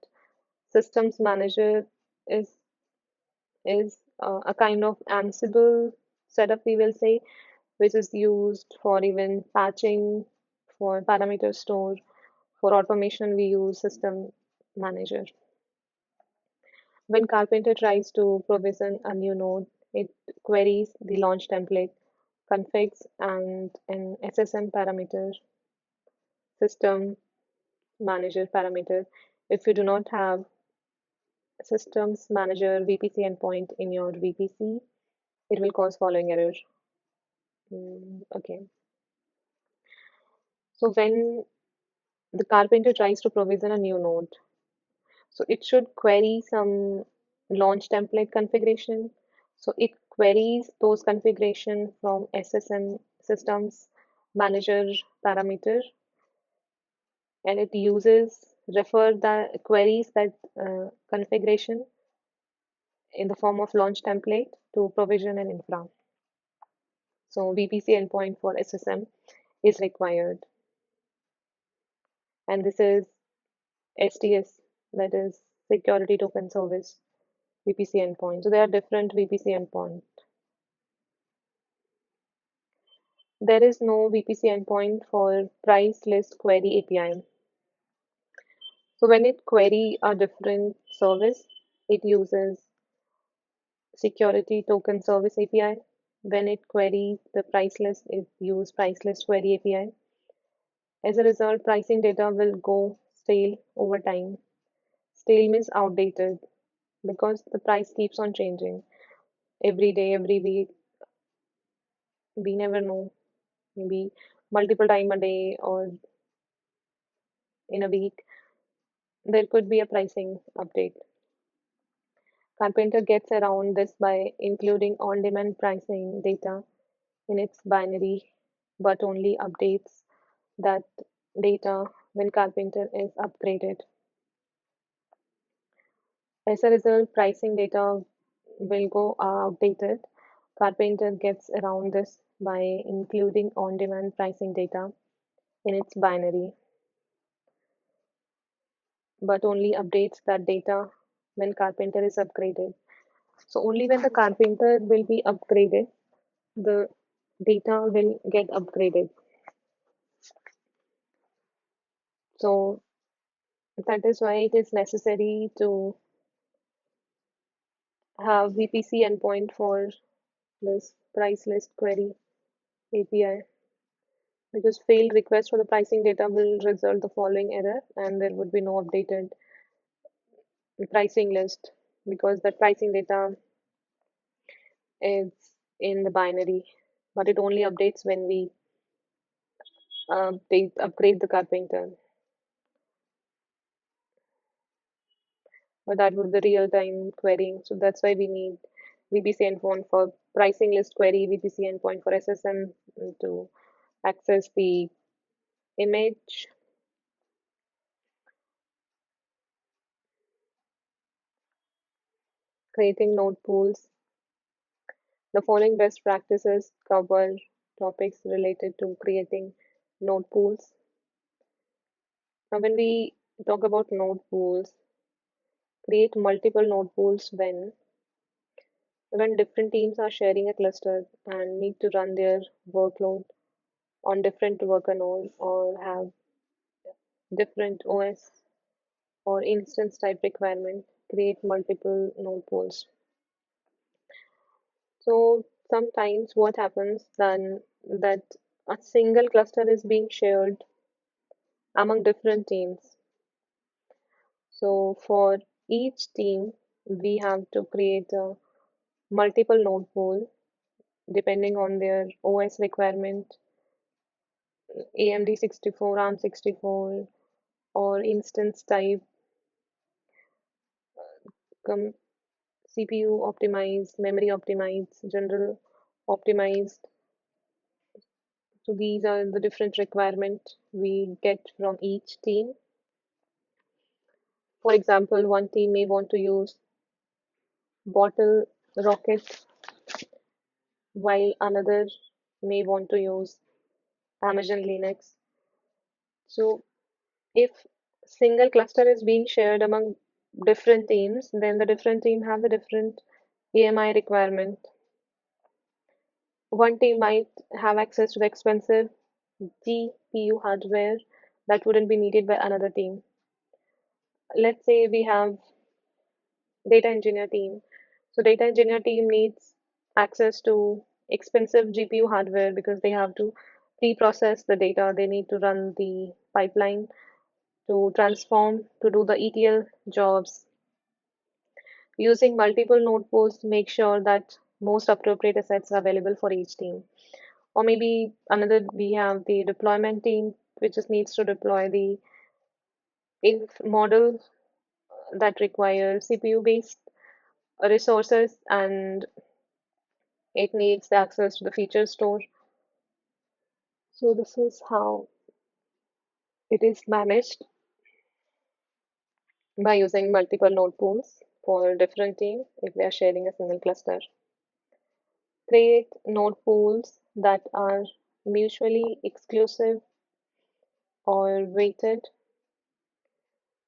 Systems manager is a kind of Ansible setup, we will say, which is used for even patching, for parameter store, for automation, we use system manager. When Carpenter tries to provision a new node, it queries the launch template, configs, and an SSM parameter, system manager parameter. If you do not have systems manager VPC endpoint in your VPC, it will cause following error. Okay. So when the Carpenter tries to provision a new node, so it should query some launch template configuration. So it queries those configuration from SSM systems manager parameter, and it uses refer the queries that configuration in the form of launch template to provision and infra. So VPC endpoint for SSM is required, and this is STS, that is security token service VPC endpoint. So there are different VPC endpoint. There is no VPC endpoint for price list query API. So when it query a different service, it uses security token service API. When it queries the price list, it uses price list query API. As a result, pricing data will go stale over time. Stale means outdated because the price keeps on changing every day, every week. We never know, maybe multiple time a day or in a week, there could be a pricing update. Carpenter gets around this by including on-demand pricing data in its binary, but only updates that data when Carpenter is upgraded. As a result, pricing data will go outdated. Carpenter gets around this by including on-demand pricing data in its binary, but only updates that data when Carpenter is upgraded. So only when the Carpenter will be upgraded, the data will get upgraded. So that is why it is necessary to have VPC endpoint for this price list query API. because failed request for the pricing data will result the following error, and there would be no updated pricing list because that pricing data is in the binary, but it only updates when we they upgrade the Karpenter. But that would be real-time querying. So that's why we need VPC endpoint for pricing list query, VPC endpoint for SSM to access the image, creating node pools. The following best practices cover topics related to creating node pools. Now, when we talk about node pools, create multiple node pools when different teams are sharing a cluster and need to run their workload on different worker nodes or have different OS or instance type requirement, create multiple node pools. So sometimes what happens then that a single cluster is being shared among different teams. So for each team, we have to create a multiple node pool depending on their OS requirement, AMD 64, ARM 64, or instance type, CPU optimized, memory optimized, general optimized. So these are the different requirements we get from each team. For example, one team may want to use bottle rocket while another may want to use Amazon Linux. So if single cluster is being shared among different teams, then the different team have a different AMI requirement. One team might have access to the expensive GPU hardware that wouldn't be needed by another team. Let's say we have data engineer team. So data engineer team needs access to expensive GPU hardware because they have to pre-process the data. They need to run the pipeline to transform to do the ETL jobs. Using multiple node pools make sure that most appropriate assets are available for each team. Or maybe another, we have the deployment team, which just needs to deploy the inf model that require CPU-based resources and it needs the access to the feature store. So this is how it is managed by using multiple node pools for different teams if they are sharing a single cluster. Create node pools that are mutually exclusive or weighted.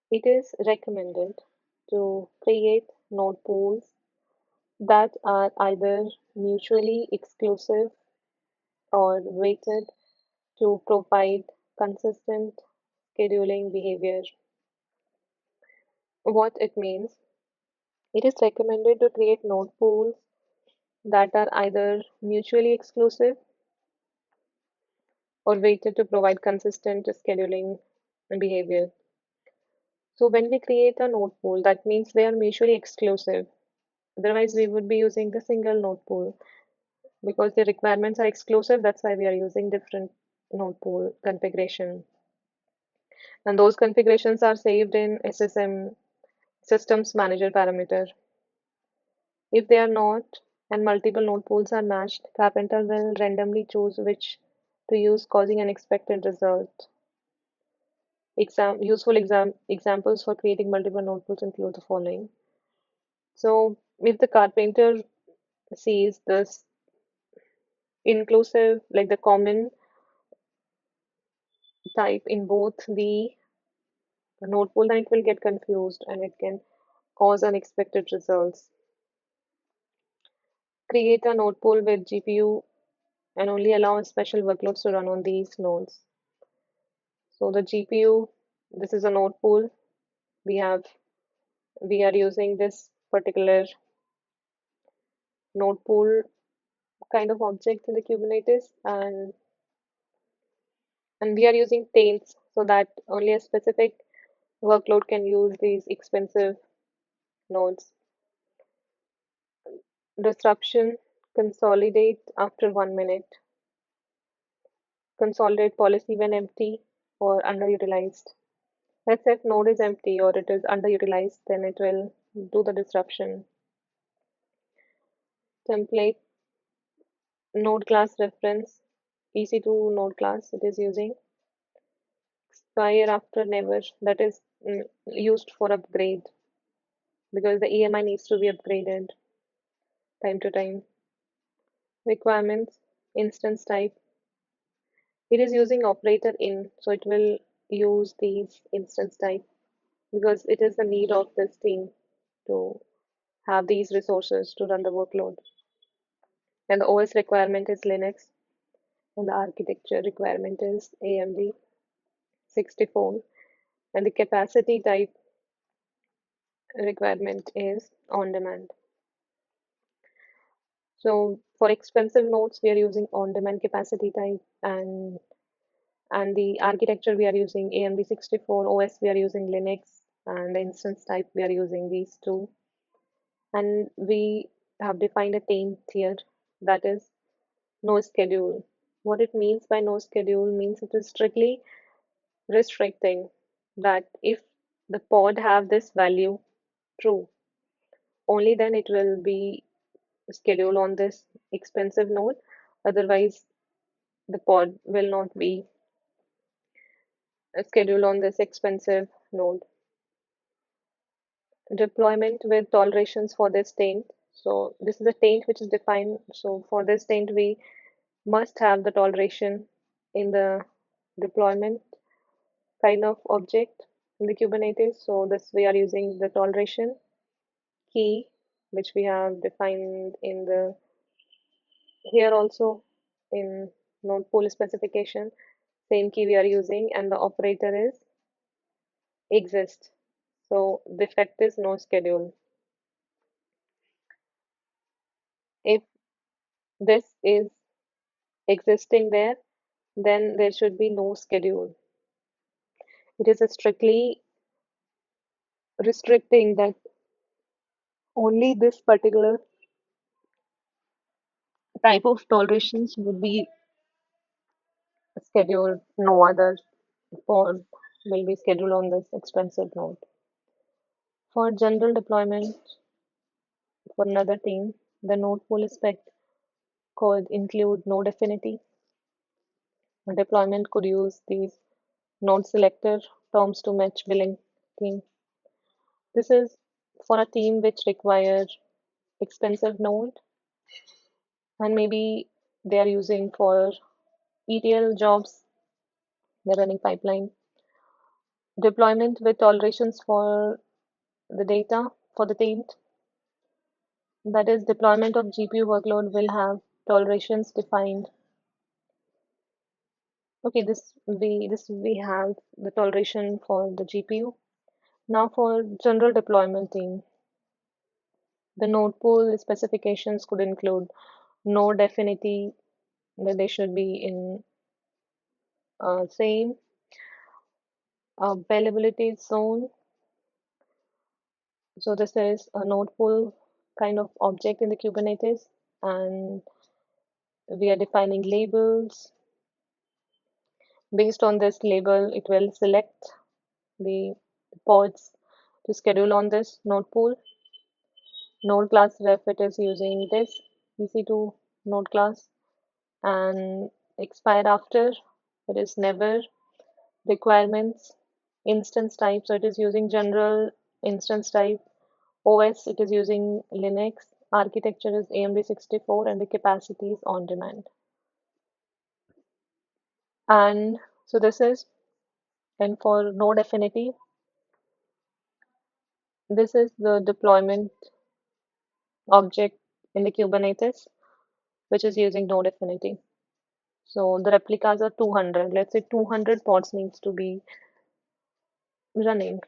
It is recommended to create node pools that are either mutually exclusive or weighted to provide consistent scheduling behavior. What it means, it is recommended to create node pools that are either mutually exclusive or weighted to provide consistent scheduling behavior. So when we create a node pool, that means they are mutually exclusive. Otherwise, we would be using the single node pool because the requirements are exclusive. That's why we are using different node pool configuration. And those configurations are saved in SSM systems manager parameter. If they are not and multiple node pools are matched, Karpenter will randomly choose which to use, causing an expected result. Useful examples for creating multiple node pools include the following. So if the Karpenter sees this inclusive, like the common type in both the node pool, then it will get confused and it can cause unexpected results. Create a node pool with GPU and only allow special workloads to run on these nodes. So the GPU, this is a node pool. We have we are using this particular node pool kind of object in the Kubernetes, and And we are using taints so that only a specific workload can use these expensive nodes. Disruption, consolidate after 1 minute. Consolidate policy when empty or underutilized. Let's say if node is empty or it is underutilized, then it will do the disruption. Template, node class reference, EC2 node class it is using. Expire after never, that is used for upgrade because the EMI needs to be upgraded time to time. Requirements, instance type. It is using operator in, so it will use these instance type because it is the need of this team to have these resources to run the workload. And the OS requirement is Linux, and the architecture requirement is AMD 64, and the capacity type requirement is on demand. So for expensive nodes, we are using on demand capacity type, and the architecture we are using AMD 64, OS we are using Linux, and the instance type we are using these two. And we have defined a taint here, that is no schedule. What it means by no schedule means it is strictly restricting that if the pod have this value true, only then it will be scheduled on this expensive node. Otherwise, the pod will not be scheduled on this expensive node. Deployment with tolerations for this taint. So this is a taint which is defined. So for this taint, we must have the toleration in the deployment kind of object in the Kubernetes. So this we are using the toleration key, which we have defined in the here also in node pool specification. Same key we are using, and the operator is exist. So the effect is no schedule. If this is existing there, then there should be no schedule. It is a strictly restricting that only this particular type of tolerations would be scheduled, no other pod will be scheduled on this expensive node. For general deployment for another team, the node pool spec could include node affinity. Deployment could use these node selector terms to match billing team. This is for a team which require expensive node and maybe they are using for ETL jobs, they're running pipeline. Deployment with tolerations for the data for the taint. That is, deployment of GPU workload will have tolerations defined. Okay, this we have the toleration for the GPU. Now for general deployment team, the node pool specifications could include node affinity that they should be in same availability zone. So this is a node pool kind of object in the Kubernetes, and we are defining labels. Based on this label, it will select the pods to schedule on this node pool. Node class ref, it is using this EC2 node class, and expire after, it is never. Requirements, instance type, so it is using general instance type. OS, it is using Linux. Architecture is AMD 64, and the capacity is on demand. And so this is, and for node affinity, this is the deployment object in the Kubernetes, which is using node affinity. So the replicas are 200. Let's say 200 pods needs to be running.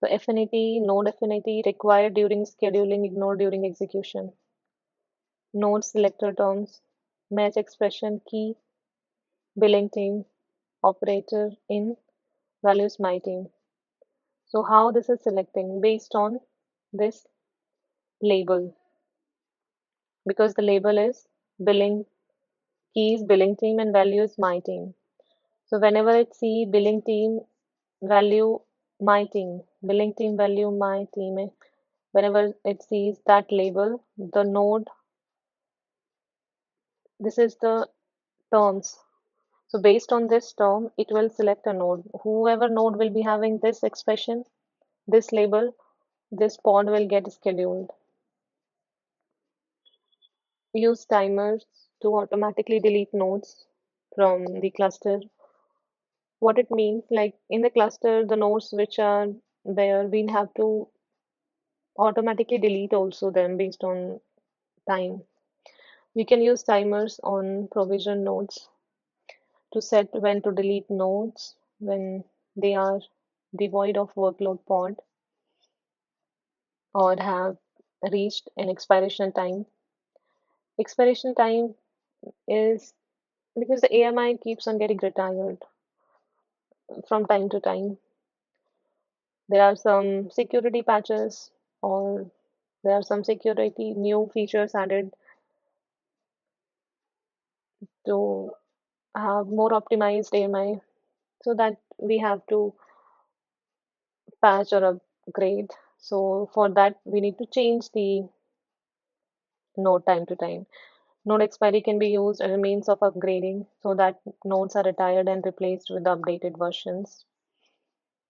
So affinity, node affinity required during scheduling, ignored during execution. Node selector terms, match expression key, billing team. operator in values my team. So how this is selecting based on this label, because the label is billing keys, billing team, and value is my team. So whenever it see billing team value my team, billing team value my team, whenever it sees that label, the node, this is the terms. So based on this term, it will select a node. Whoever node will be having this expression, this label, this pod will get scheduled. Use timers to automatically delete nodes from the cluster. What it means, like in the cluster, the nodes which are there, we'll have to automatically delete also them based on time. You can use timers on provision nodes to set when to delete nodes when they are devoid of workload pod or have reached an expiration time. Expiration time is because the AMI keeps on getting retired from time to time. There are some security patches or there are some security new features added to have more optimized AMI, so that we have to patch or upgrade. So for that, we need to change the node time to time. Node expiry can be used as a means of upgrading so that nodes are retired and replaced with the updated versions.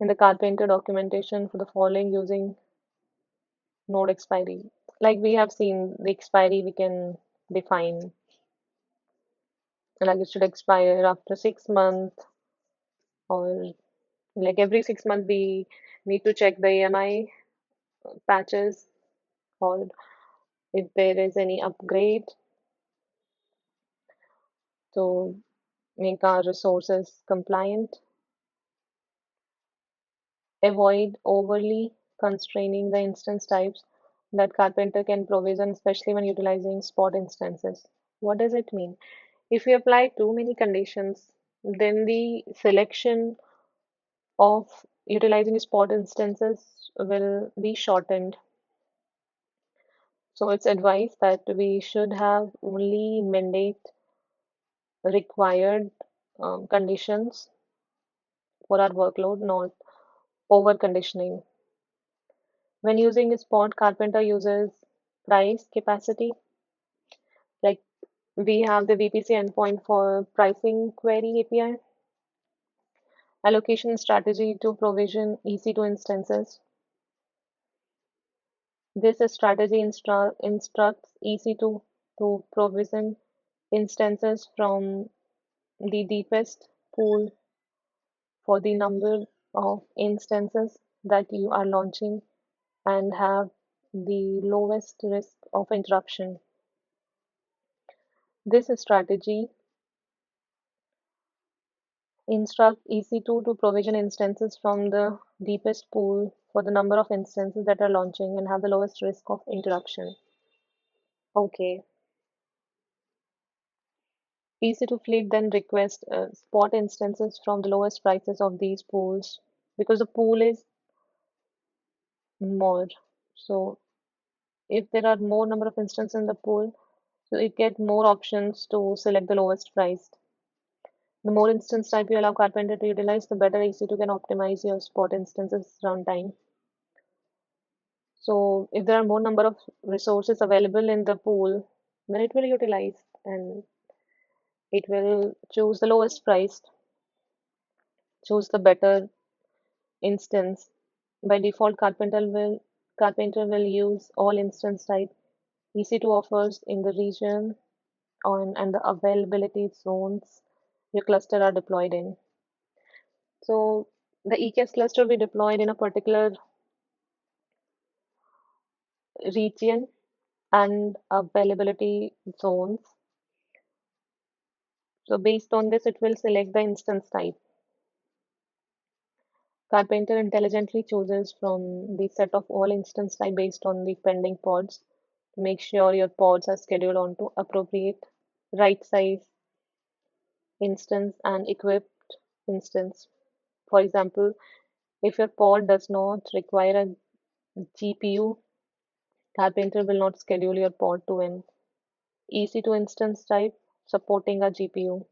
In the Karpenter documentation for the following using node expiry, like we have seen the expiry we can define, like it should expire after 6 months, or like every 6 months we need to check the AMI patches, or if there is any upgrade to make our resources compliant. Avoid overly constraining the instance types that Karpenter can provision, especially when utilizing spot instances. What does it mean? If we apply too many conditions, then the selection of utilizing spot instances will be shortened. So it's advised that we should have only mandate required conditions for our workload, not over conditioning. When using a spot, Karpenter uses price capacity. Like we have the VPC endpoint for pricing query API, allocation strategy to provision EC2 instances. This strategy instructs EC2 to provision instances from the deepest pool for the number of instances that you are launching and have the lowest risk of interruption. This strategy instructs EC2 to provision instances from the deepest pool for the number of instances that are launching and have the lowest risk of interruption. Okay. EC2 fleet then requests spot instances from the lowest prices of these pools because the pool is more. So if there are more number of instances in the pool, so you get more options to select the lowest price. The more instance type you allow Karpenter to utilize, the better EC2 can optimize your spot instances runtime. So if there are more number of resources available in the pool, then it will utilize and it will choose the lowest price, choose the better instance. By default, Karpenter will use all instance type EC2 offers in the region on and the availability zones your cluster are deployed in. So the EKS cluster will be deployed in a particular region and availability zones. So based on this, it will select the instance type. Karpenter intelligently chooses from the set of all instance type based on the pending pods to make sure your pods are scheduled onto appropriate right size instance and equipped instance. For example, if your pod does not require a GPU, Karpenter will not schedule your pod to an EC2 instance type supporting a GPU.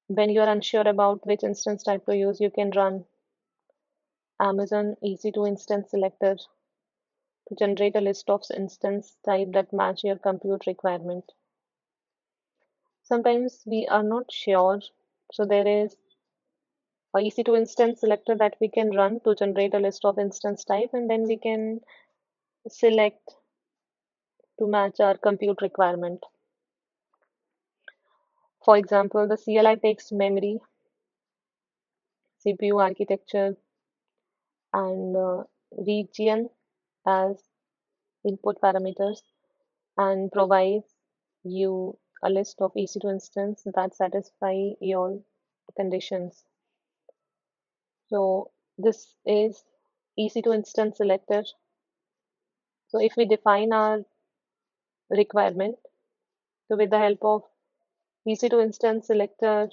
When you are unsure about which instance type to use, you can run Amazon EC2 instance selector to generate a list of instance type that match your compute requirement. Sometimes we are not sure, so there is a EC2 instance selector that we can run to generate a list of instance type, and then we can select to match our compute requirement. For example, the CLI takes memory, CPU architecture, and region as input parameters and provides you a list of EC2 instances that satisfy your conditions. So this is EC2 instance selector. So if we define our requirement, so with the help of EC2 instance selector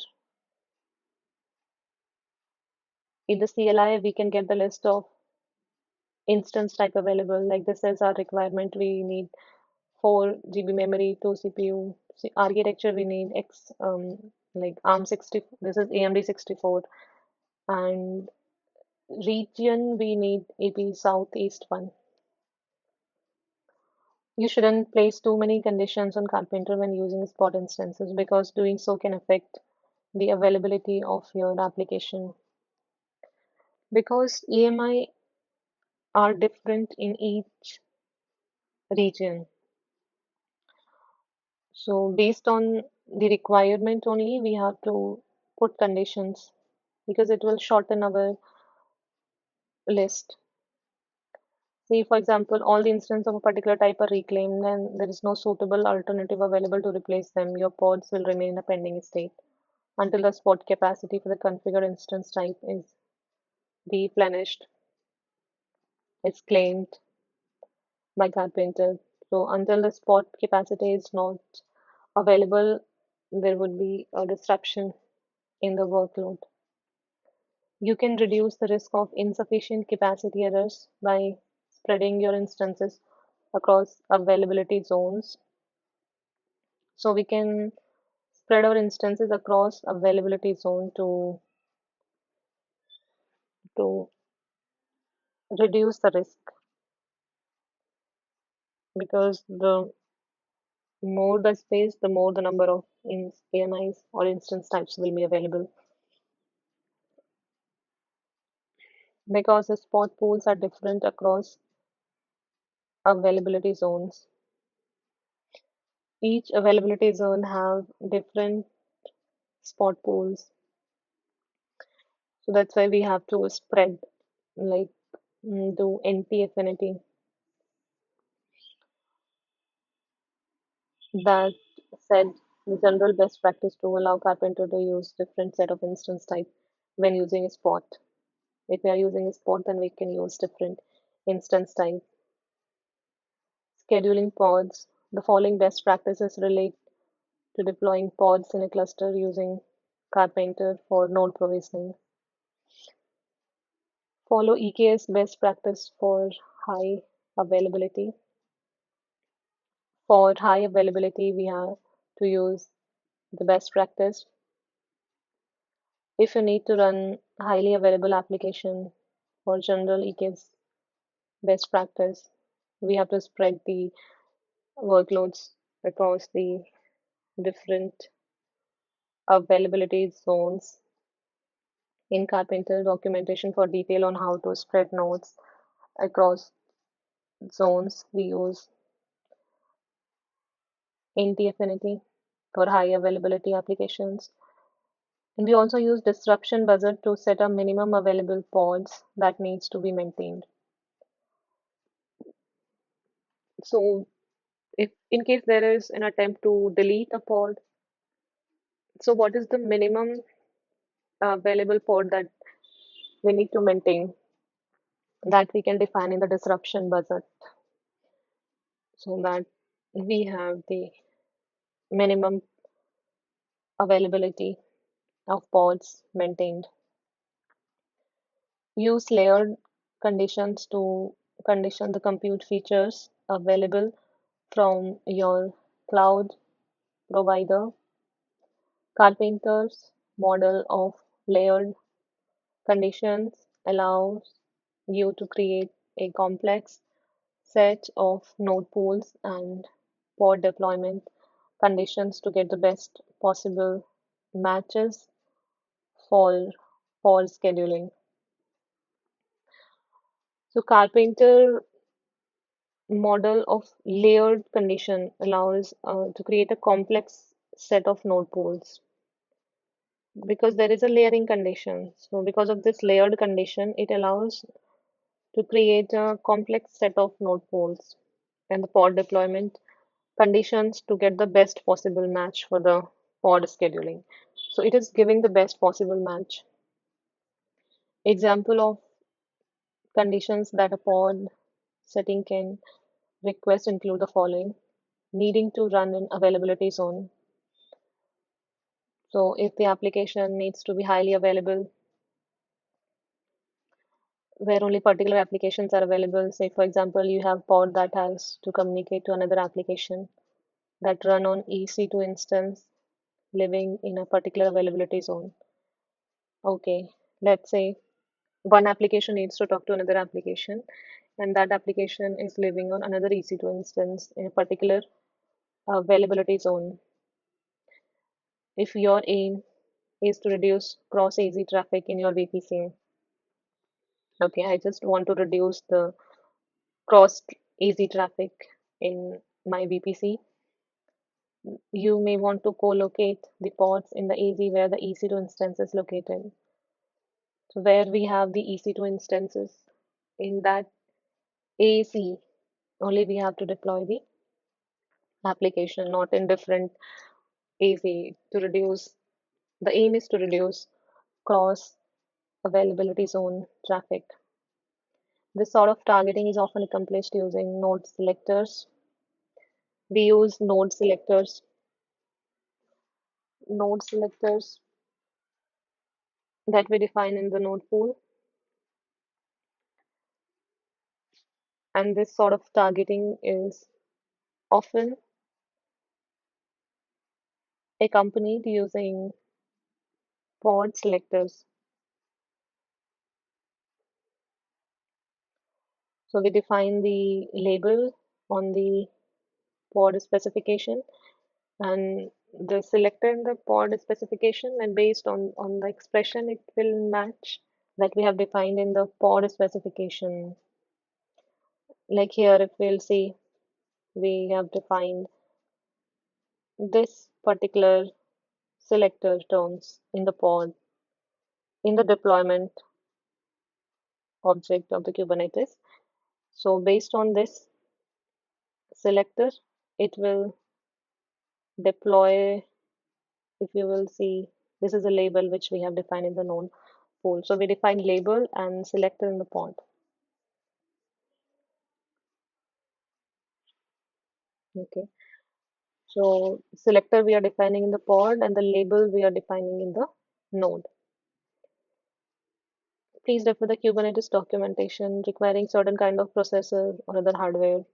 in the CLI, we can get the list of instance type available. Like this is our requirement. We need 4 GB memory, 2 CPU. Architecture we need X like ARM 60. This is AMD 64, and region we need AP Southeast one. You shouldn't place too many conditions on Carpenter when using spot instances because doing so can affect the availability of your application. Because EMI are different in each region. So based on the requirement only, we have to put conditions because it will shorten our list. Say, for example, all the instances of a particular type are reclaimed and there is no suitable alternative available to replace them. Your pods will remain in a pending state until the spot capacity for the configured instance type is replenished. It's claimed by Carpenter. So until the spot capacity is not available, there would be a disruption in the workload. You can reduce the risk of insufficient capacity errors by spreading your instances across availability zones. So we can spread our instances across availability zone to reduce the risk because the more the space, the more the number of AMIs or instance types will be available. Because the spot pools are different across availability zones. Each availability zone have different spot pools. So that's why we have to spread, like do NP affinity. That said, the general best practice to allow Carpenter to use different set of instance type when using a spot. If we are using a spot, then we can use different instance type. Scheduling pods. The following best practices relate to deploying pods in a cluster using Carpenter for node provisioning. Follow EKS best practice for high availability. For high availability, we have to use the best practice. If you need to run highly available application for general EKS best practice, we have to spread the workloads across the different availability zones. In Carpenter, documentation for detail on how to spread nodes across zones, we use NT affinity for high availability applications. And we also use disruption buzzer to set a minimum available pods that needs to be maintained. So if in case there is an attempt to delete a pod, so what is the minimum available pod that we need to maintain that we can define in the disruption buzzer so that we have the minimum availability of pods maintained. Use layered conditions to condition the compute features available from your cloud provider. Carpenter's model of layered conditions allows you to create a complex set of node pools and pod deployment conditions to get the best possible matches for pod scheduling. So Carpenter model of layered condition allows to create a complex set of node pools because there is a layering condition. So because of this layered condition, it allows to create a complex set of node pools and the pod deployment conditions to get the best possible match for the pod scheduling. So it is giving the best possible match. Example of conditions that a pod setting can request include the following: needing to run in availability zone. So if the application needs to be highly available, where only particular applications are available, say for example, you have pod that has to communicate to another application that run on EC2 instance living in a particular availability zone. Okay, let's say one application needs to talk to another application, and that application is living on another EC2 instance in a particular availability zone. If your aim is to reduce cross AZ traffic in your VPC, okay, I just want to reduce the cross AZ traffic in my VPC. You may want to co-locate the pods in the AZ where the EC2 instance is located. So where we have the EC2 instances, in that AC only we have to deploy the application, not in different AC to reduce. The aim is to reduce cross availability zone traffic. This sort of targeting is often accomplished using node selectors. We use node selectors that we define in the node pool. And this sort of targeting is often accompanied using pod selectors. So we define the label on the pod specification and the selector in the pod specification, and based on the expression it will match that we have defined in the pod specification. Like here, if we'll see, we have defined this particular selector terms in the pod in the deployment object of the Kubernetes. So based on this selector, it will deploy. If you will see, this is a label which we have defined in the node pool. So we define label and selector in the pod. Okay. So selector we are defining in the pod and the label we are defining in the node. Please refer the Kubernetes documentation requiring certain kind of processor or other hardware.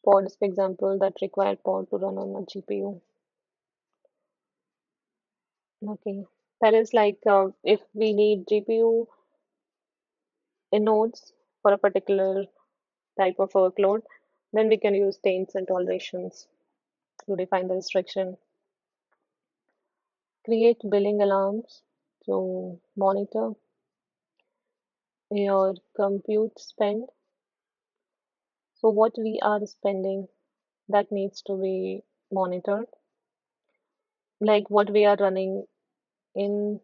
Pods, for example, that require pod to run on a GPU. Okay. That is like if we need GPU in nodes for a particular type of workload, then we can use taints and tolerations to define the restriction. Create billing alarms to monitor your compute spend. So what we are spending, that needs to be monitored. Like what we are running in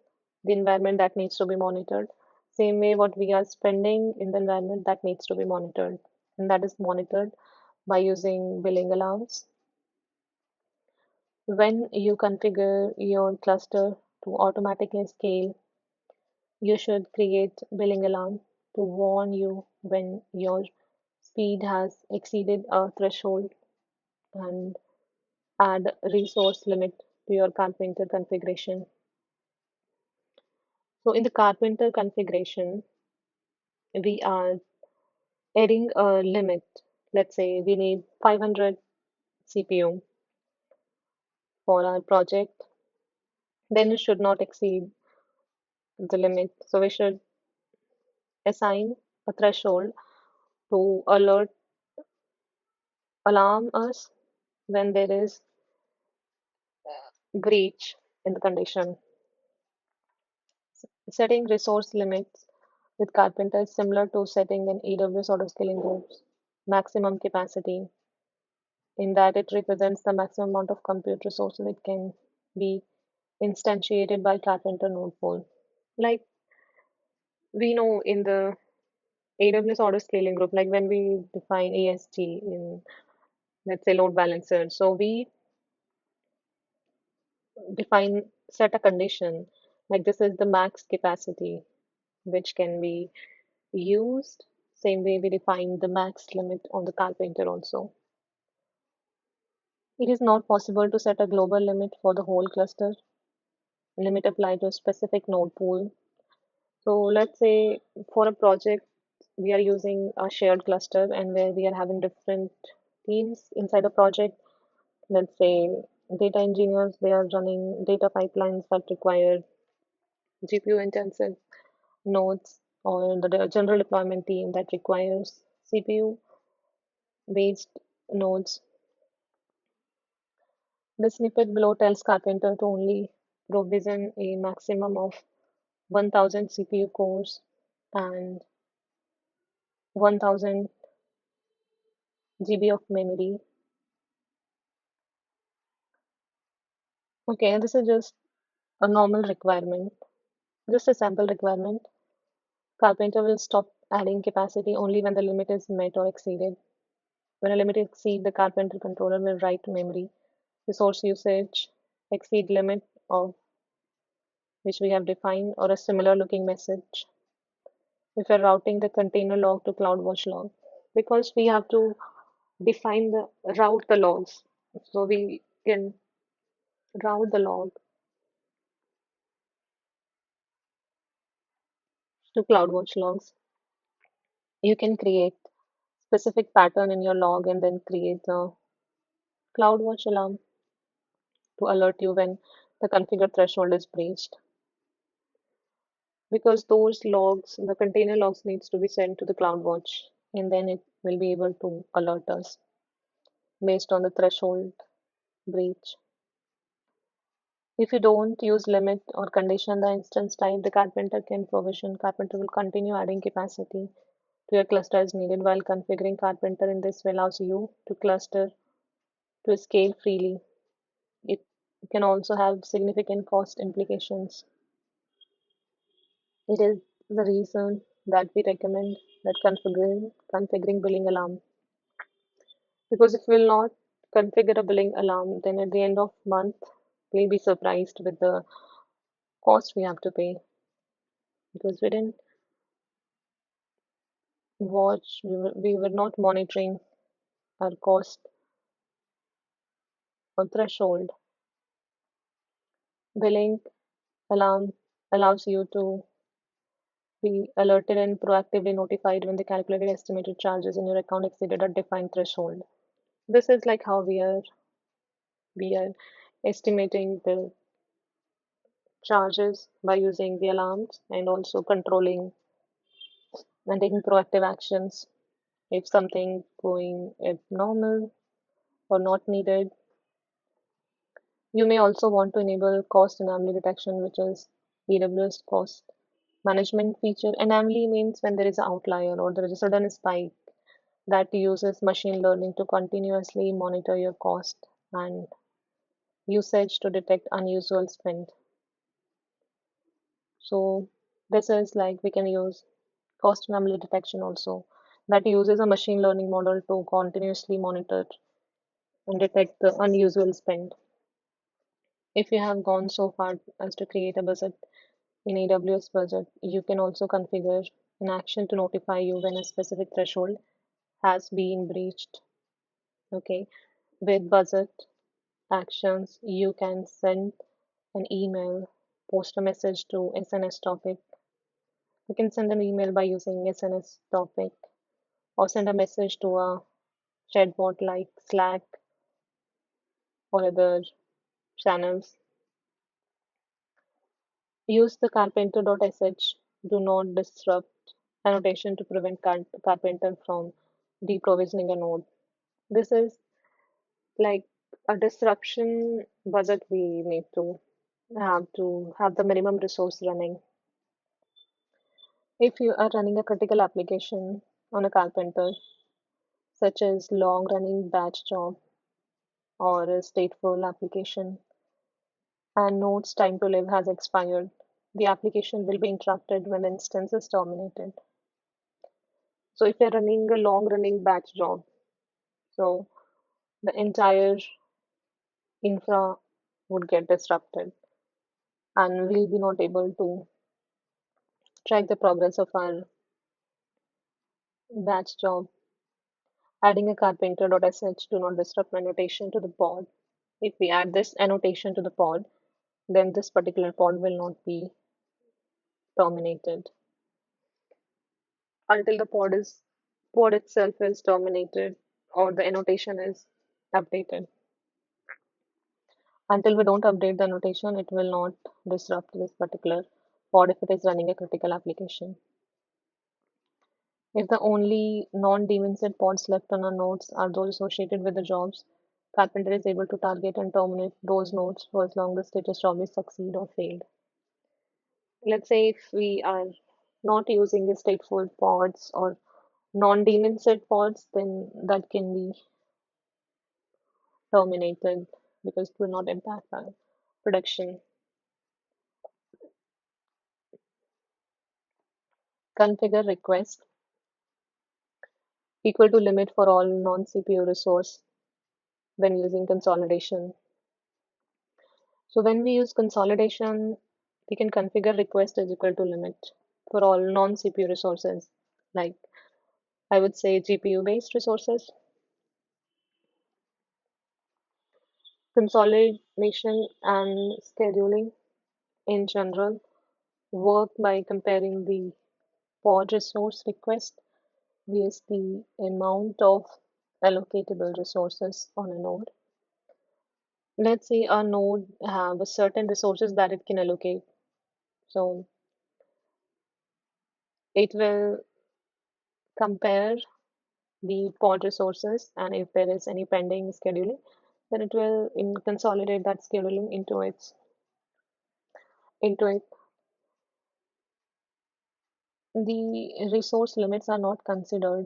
the environment, that needs to be monitored. Same way what we are spending in the environment, that needs to be monitored. And that is monitored by using billing alarms. When you configure your cluster to automatically scale, you should create billing alarm to warn you when your speed has exceeded a threshold and add resource limit to your Karpenter configuration. So in the Karpenter configuration, we are adding a limit. Let's say we need 500 CPU for our project, then it should not exceed the limit. So we should assign a threshold to alarm us when there is breach in the condition. Setting resource limits with Carpenter is similar to setting an AWS autoscaling group's maximum capacity, in that it represents the maximum amount of compute resources it can be instantiated by Carpenter node pool. Like we know in the AWS autoscaling group, like when we define ASG in, let's say, load balancer, so we set a condition like this is the max capacity which can be used. Same way we define the max limit on the Carpenter also. It is not possible to set a global limit for the whole cluster. Limit apply to a specific node pool. So let's say for a project, we are using a shared cluster and where we are having different teams inside a project. Let's say data engineers, they are running data pipelines that require GPU intensive nodes, or the general deployment team that requires CPU based nodes. The snippet below tells Carpenter to only provision a maximum of 1000 CPU cores and 1000 GB of memory. Okay, and this is just a normal requirement, just a sample requirement. Carpenter will stop adding capacity only when the limit is met or exceeded. When a limit exceeds, the Carpenter controller will write to memory resource usage exceed limit of which we have defined, or a similar looking message if we're routing the container log to CloudWatch log, because we have to define the route the logs, so we can route the log to CloudWatch logs. You can create specific pattern in your log and then create a CloudWatch alarm to alert you when the configured threshold is breached, because those logs, the container logs, needs to be sent to the CloudWatch and then it will be able to alert us based on the threshold breach. If you don't use limit or condition the instance type, the Carpenter can provision. Carpenter will continue adding capacity to your cluster as needed. While configuring Carpenter in this way allows you to cluster to scale freely. It can also have significant cost implications. It is the reason that we recommend that configuring billing alarm. Because if we'll not configure a billing alarm, then at the end of month, we'll be surprised with the cost we have to pay, because we didn't we were not monitoring our cost or threshold. Billing alarm allows you to be alerted and proactively notified when the calculated estimated charges in your account exceeded a defined threshold. This is like how we are estimating the charges by using the alarms and also controlling and taking proactive actions if something going abnormal or not needed. You may also want to enable cost anomaly detection, which is AWS cost management feature. Anomaly means when there is an outlier or there is a sudden spike that uses machine learning to continuously monitor your cost and usage to detect unusual spend. So this is like we can use cost anomaly detection also, that uses a machine learning model to continuously monitor and detect the unusual spend. If you have gone so far as to create a budget in AWS budget, you can also configure an action to notify you when a specific threshold has been breached. Okay, with budget, actions. You can send an email, post a message to SNS topic. You can send an email by using SNS topic or send a message to a chatbot like Slack or other channels. Use the carpenter.sh. Do not disrupt annotation to prevent Carpenter from deprovisioning a node. This is like a disruption budget we need to have the minimum resource running. If you are running a critical application on a Carpenter, such as long running batch job or a stateful application, and node's time to live has expired, the application will be interrupted when the instance is terminated. So if you're running a long running batch job, so the entire infra would get disrupted and we'll be not able to track the progress of our batch job. Adding a carpenter.sh do not disrupt annotation to the pod. If we add this annotation to the pod, then this particular pod will not be terminated until the pod itself is terminated or the annotation is updated. Until we don't update the annotation, it will not disrupt this particular pod if it is running a critical application. If the only non-deviant pods left on our nodes are those associated with the jobs, Carpenter is able to target and terminate those nodes for as long as the status job is succeed or failed. Let's say if we are not using the stateful pods or non-deviant pods, then that can be terminated because it will not impact our production. Configure request equal to limit for all non-CPU resource when using consolidation. So when we use consolidation, we can configure request is equal to limit for all non-CPU resources, like I would say GPU-based resources. Consolidation and scheduling in general work by comparing the pod resource request with the amount of allocatable resources on a node. Let's say a node have a certain resources that it can allocate. So it will compare the pod resources, and if there is any pending scheduling, then it will consolidate that scheduling into it. The resource limits are not considered.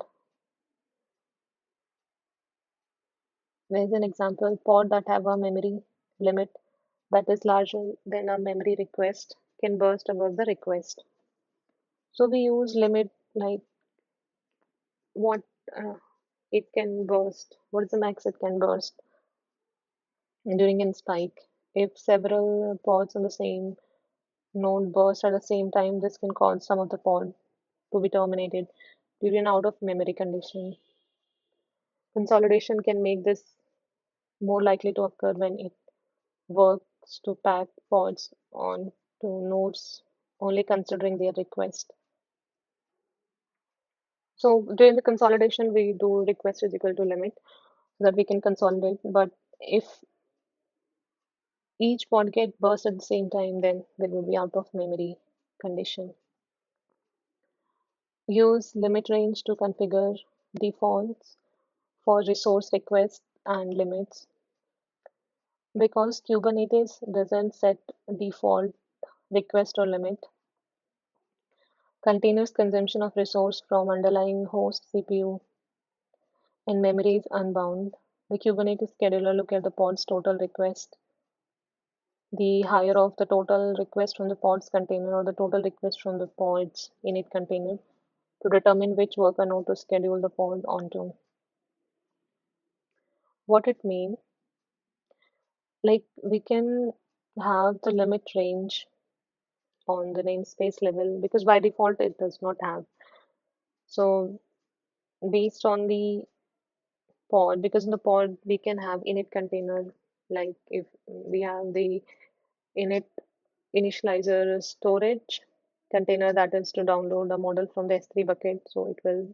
There's an example pod that have a memory limit that is larger than a memory request can burst above the request. So we use limit like what it can burst, what is the max it can burst during a spike. If several pods on the same node burst at the same time, this can cause some of the pod to be terminated due to an out of memory condition. Consolidation can make this more likely to occur when it works to pack pods on to nodes only considering their request. So during the consolidation, we do request is equal to limit so that we can consolidate. But if each pod get burst at the same time, then there will be out of memory condition. Use limit range to configure defaults for resource requests and limits. Because Kubernetes doesn't set default request or limit, continuous consumption of resource from underlying host CPU and memory is unbound. The Kubernetes scheduler look at the pod's total request, the higher of the total request from the pod's container or the total request from the pod's init container to determine which worker node to schedule the pod onto. What it means, like we can have the limit range on the namespace level because by default it does not have. So based on the pod, because in the pod we can have init container, Like if we have the init initializer storage container that is to download a model from the S3 bucket. So it will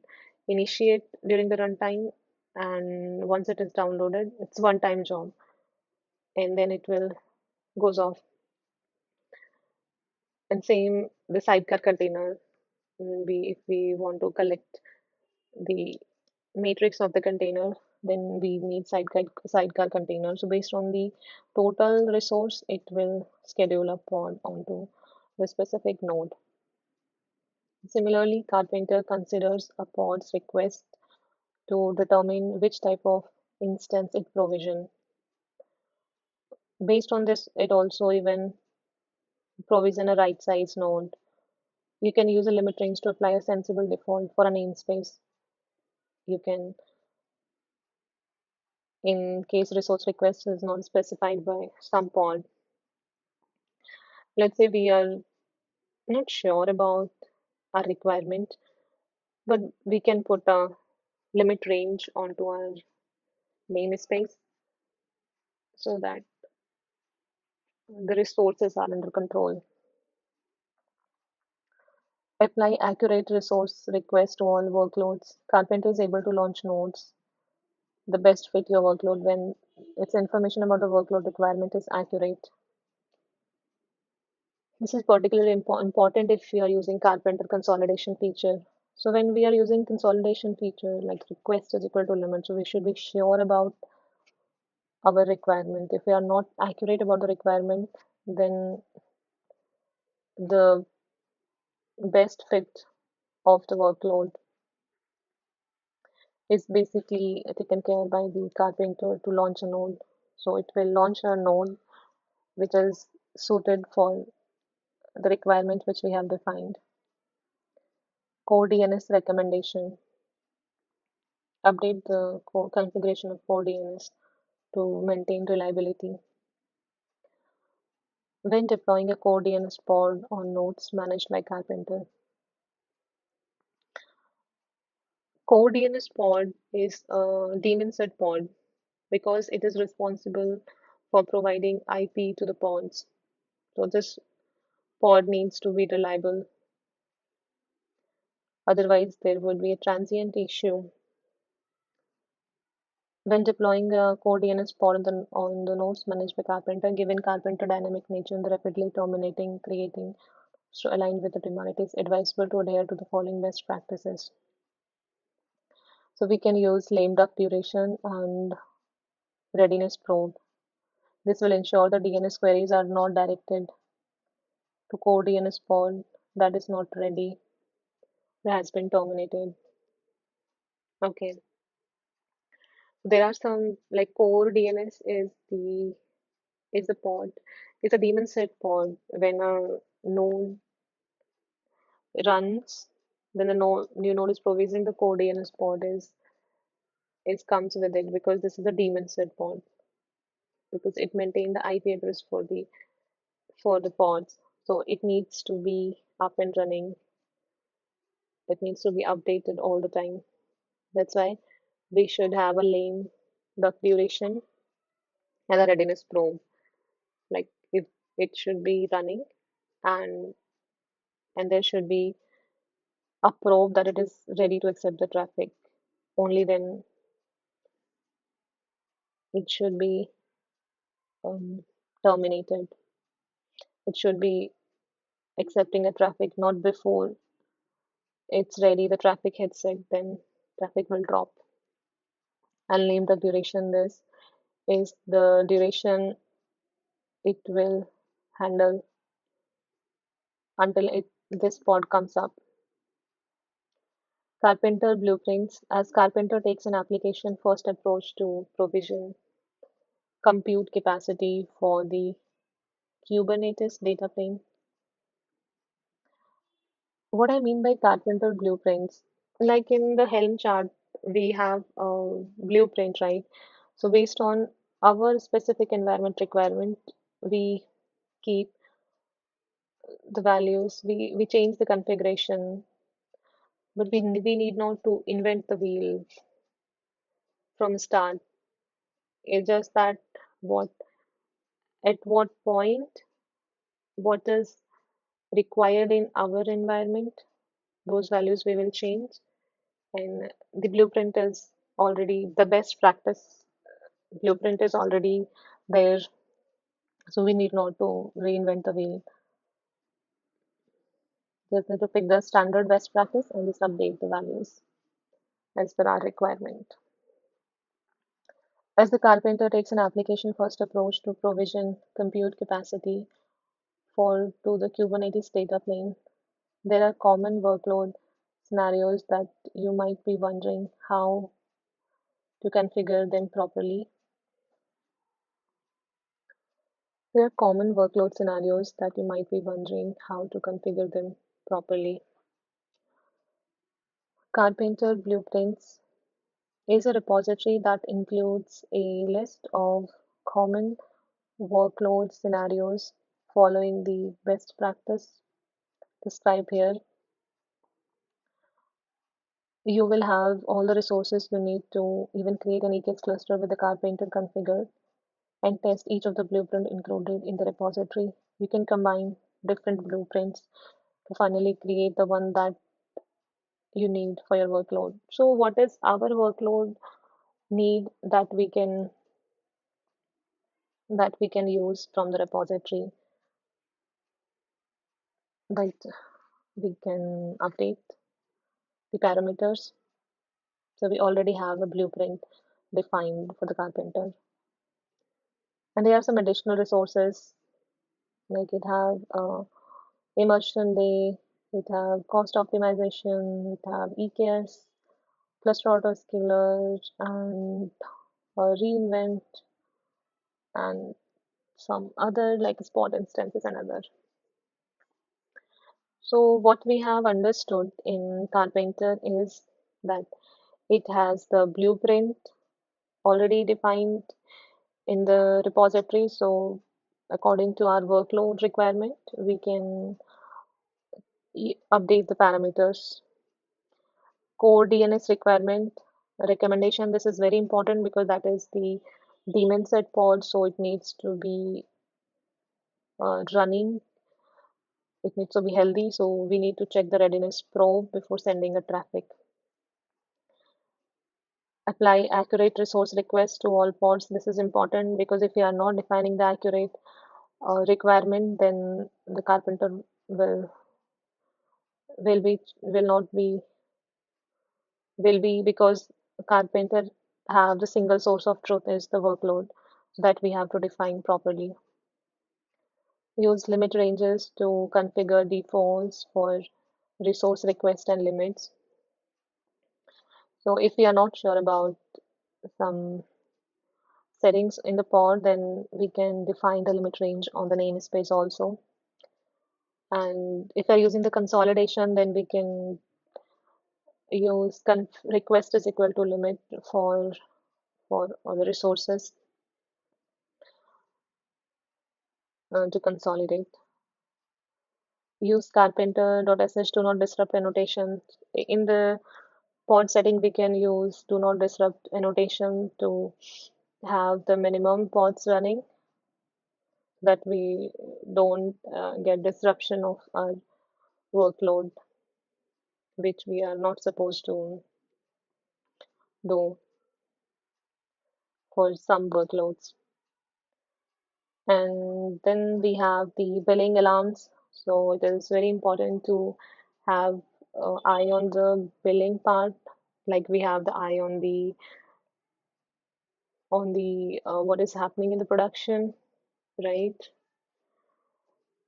initiate during the runtime, and once it is downloaded, it's one time job, and then it will goes off. And same the sidecar container. We if we want to collect the matrix of the container, then we need sidecar container. So based on the total resource, it will schedule a pod onto the specific node. Similarly, Karpenter considers a pod's request to determine which type of instance it provision. Based on this, it also even provision a right size node. You can use a limit range to apply a sensible default for a namespace. You can, in case resource request is not specified by some pod. Let's say we are not sure about our requirement, but we can put a limit range onto our namespace so that the resources are under control. Apply accurate resource requests to all workloads. Karpenter is able to launch nodes the best fit your workload when its information about the workload requirement is accurate. This is particularly important if we are using Karpenter consolidation feature. So when we are using consolidation feature, like request is equal to limit, so we should be sure about our requirement. If we are not accurate about the requirement, then the best fit of the workload is basically taken care by the Karpenter to launch a node. So it will launch a node which is suited for the requirement which we have defined. Core DNS recommendation. Update the core configuration of core DNS to maintain reliability. When deploying a core DNS pod on nodes managed by Karpenter, core DNS pod is a daemon set pod because it is responsible for providing IP to the pods. So this pod needs to be reliable. Otherwise, there would be a transient issue. When deploying a core DNS pod on the nodes managed by Karpenter, given Karpenter dynamic nature and the rapidly terminating, creating, so aligned with the demand, it is advisable to adhere to the following best practices. So we can use lame duck duration and readiness probe. This will ensure the DNS queries are not directed to core DNS pod that is not ready, that has been terminated. Okay. There are some like core DNS is the pod. It's a daemon set pod. When a node runs, when the new node is provisioning, the core DNS pod is comes with it because this is a daemon set pod because it maintains the IP address for the pods. So it needs to be up and running. It needs to be updated all the time. That's why we should have a lame duck duration and a readiness probe. Like if it should be running and there should be a probe that it is ready to accept the traffic. Only then it should be terminated. It should be accepting a traffic, not before it's ready, the traffic hits it, then traffic will drop. I'll name the duration. This is the duration it will handle until this pod comes up. Carpenter blueprints. As Carpenter takes an application first approach to provision compute capacity for the Kubernetes data plane. What I mean by Carpenter blueprints, like in the Helm chart, we have a blueprint, right? So based on our specific environment requirement, we keep the values, we change the configuration, but we need not to invent the wheel from start. It's just that what at what point, what is required in our environment, those values we will change. And the blueprint is already the best practice. Blueprint is already there, so we need not to reinvent the wheel. Just need to pick the standard best practice and just update the values as per our requirement. As the Karpenter takes an application first approach to provision compute capacity for to the Kubernetes data plane, there are common workload scenarios that you might be wondering how to configure them properly. There are common workload scenarios that you might be wondering how to configure them properly. Karpenter Blueprints is a repository that includes a list of common workload scenarios following the best practice described here. You will have all the resources you need to even create an EKS cluster with the Karpenter configured and test each of the blueprint included in the repository. You can combine different blueprints to finally create the one that you need for your workload. So what is our workload need that we can use from the repository, that we can update the parameters. So we already have a blueprint defined for the Karpenter. And there are some additional resources like it have immersion day, it have cost optimization, it have EKS, cluster autoscaler, and reinvent, and some other like spot instances and other. So what we have understood in Carpenter is that it has the blueprint already defined in the repository. So according to our workload requirement, we can update the parameters. Core DNS requirement recommendation. This is very important because that is the daemon set pod, so it needs to be running. It needs to be healthy, so we need to check the readiness probe before sending a traffic. Apply accurate resource requests to all pods. This is important because if we are not defining the accurate requirement, then the carpenter will not be will be because carpenter have the single source of truth is the workload that we have to define properly. Use limit ranges to configure defaults for resource request and limits. So if we are not sure about some settings in the pod, then we can define the limit range on the namespace also. And if we're using the consolidation, then we can use request is equal to limit for all the resources to consolidate. Use carpenter.sh do not disrupt annotation. In the pod setting, we can use do not disrupt annotation to have the minimum pods running, that we don't get disruption of our workload, which we are not supposed to do for some workloads. And then we have the billing alarms. So it is very important to have eye on the billing part, like we have the eye on the what is happening in the production, right?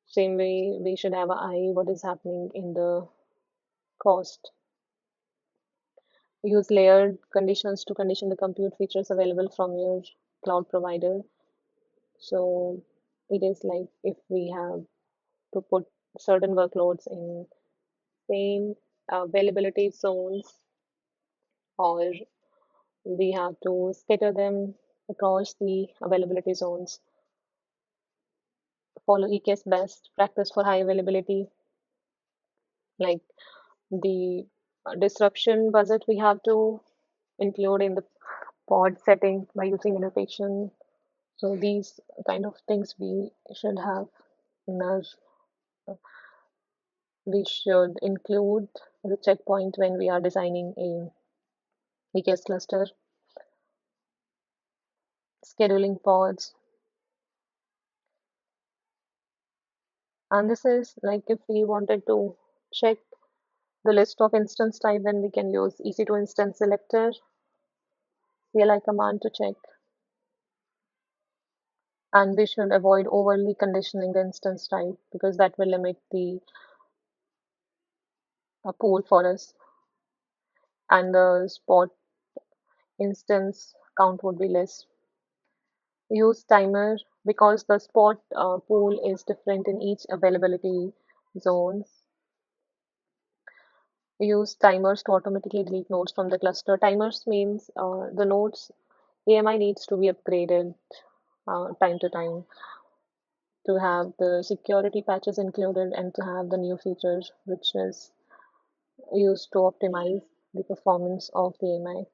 Same way we should have an eye what is happening in the cost. Use layered conditions to condition the compute features available from your cloud provider. So it is like if we have to put certain workloads in same availability zones, or we have to scatter them across the availability zones. Follow EKS best practice for high availability, like the disruption budget we have to include in the pod setting by using annotation. So these kind of things we should have in our, we should include the checkpoint when we are designing a EKS cluster, scheduling pods. And this is like if we wanted to check the list of instance type, then we can use EC2 instance selector, CLI command to check. And we should avoid overly conditioning the instance type because that will limit the pool for us, and the spot instance count would be less. Use timer because the spot pool is different in each availability zones. Use timers to automatically delete nodes from the cluster. Timers means the nodes AMI needs to be upgraded time to time to have the security patches included and to have the new features which is used to optimize the performance of the AMI.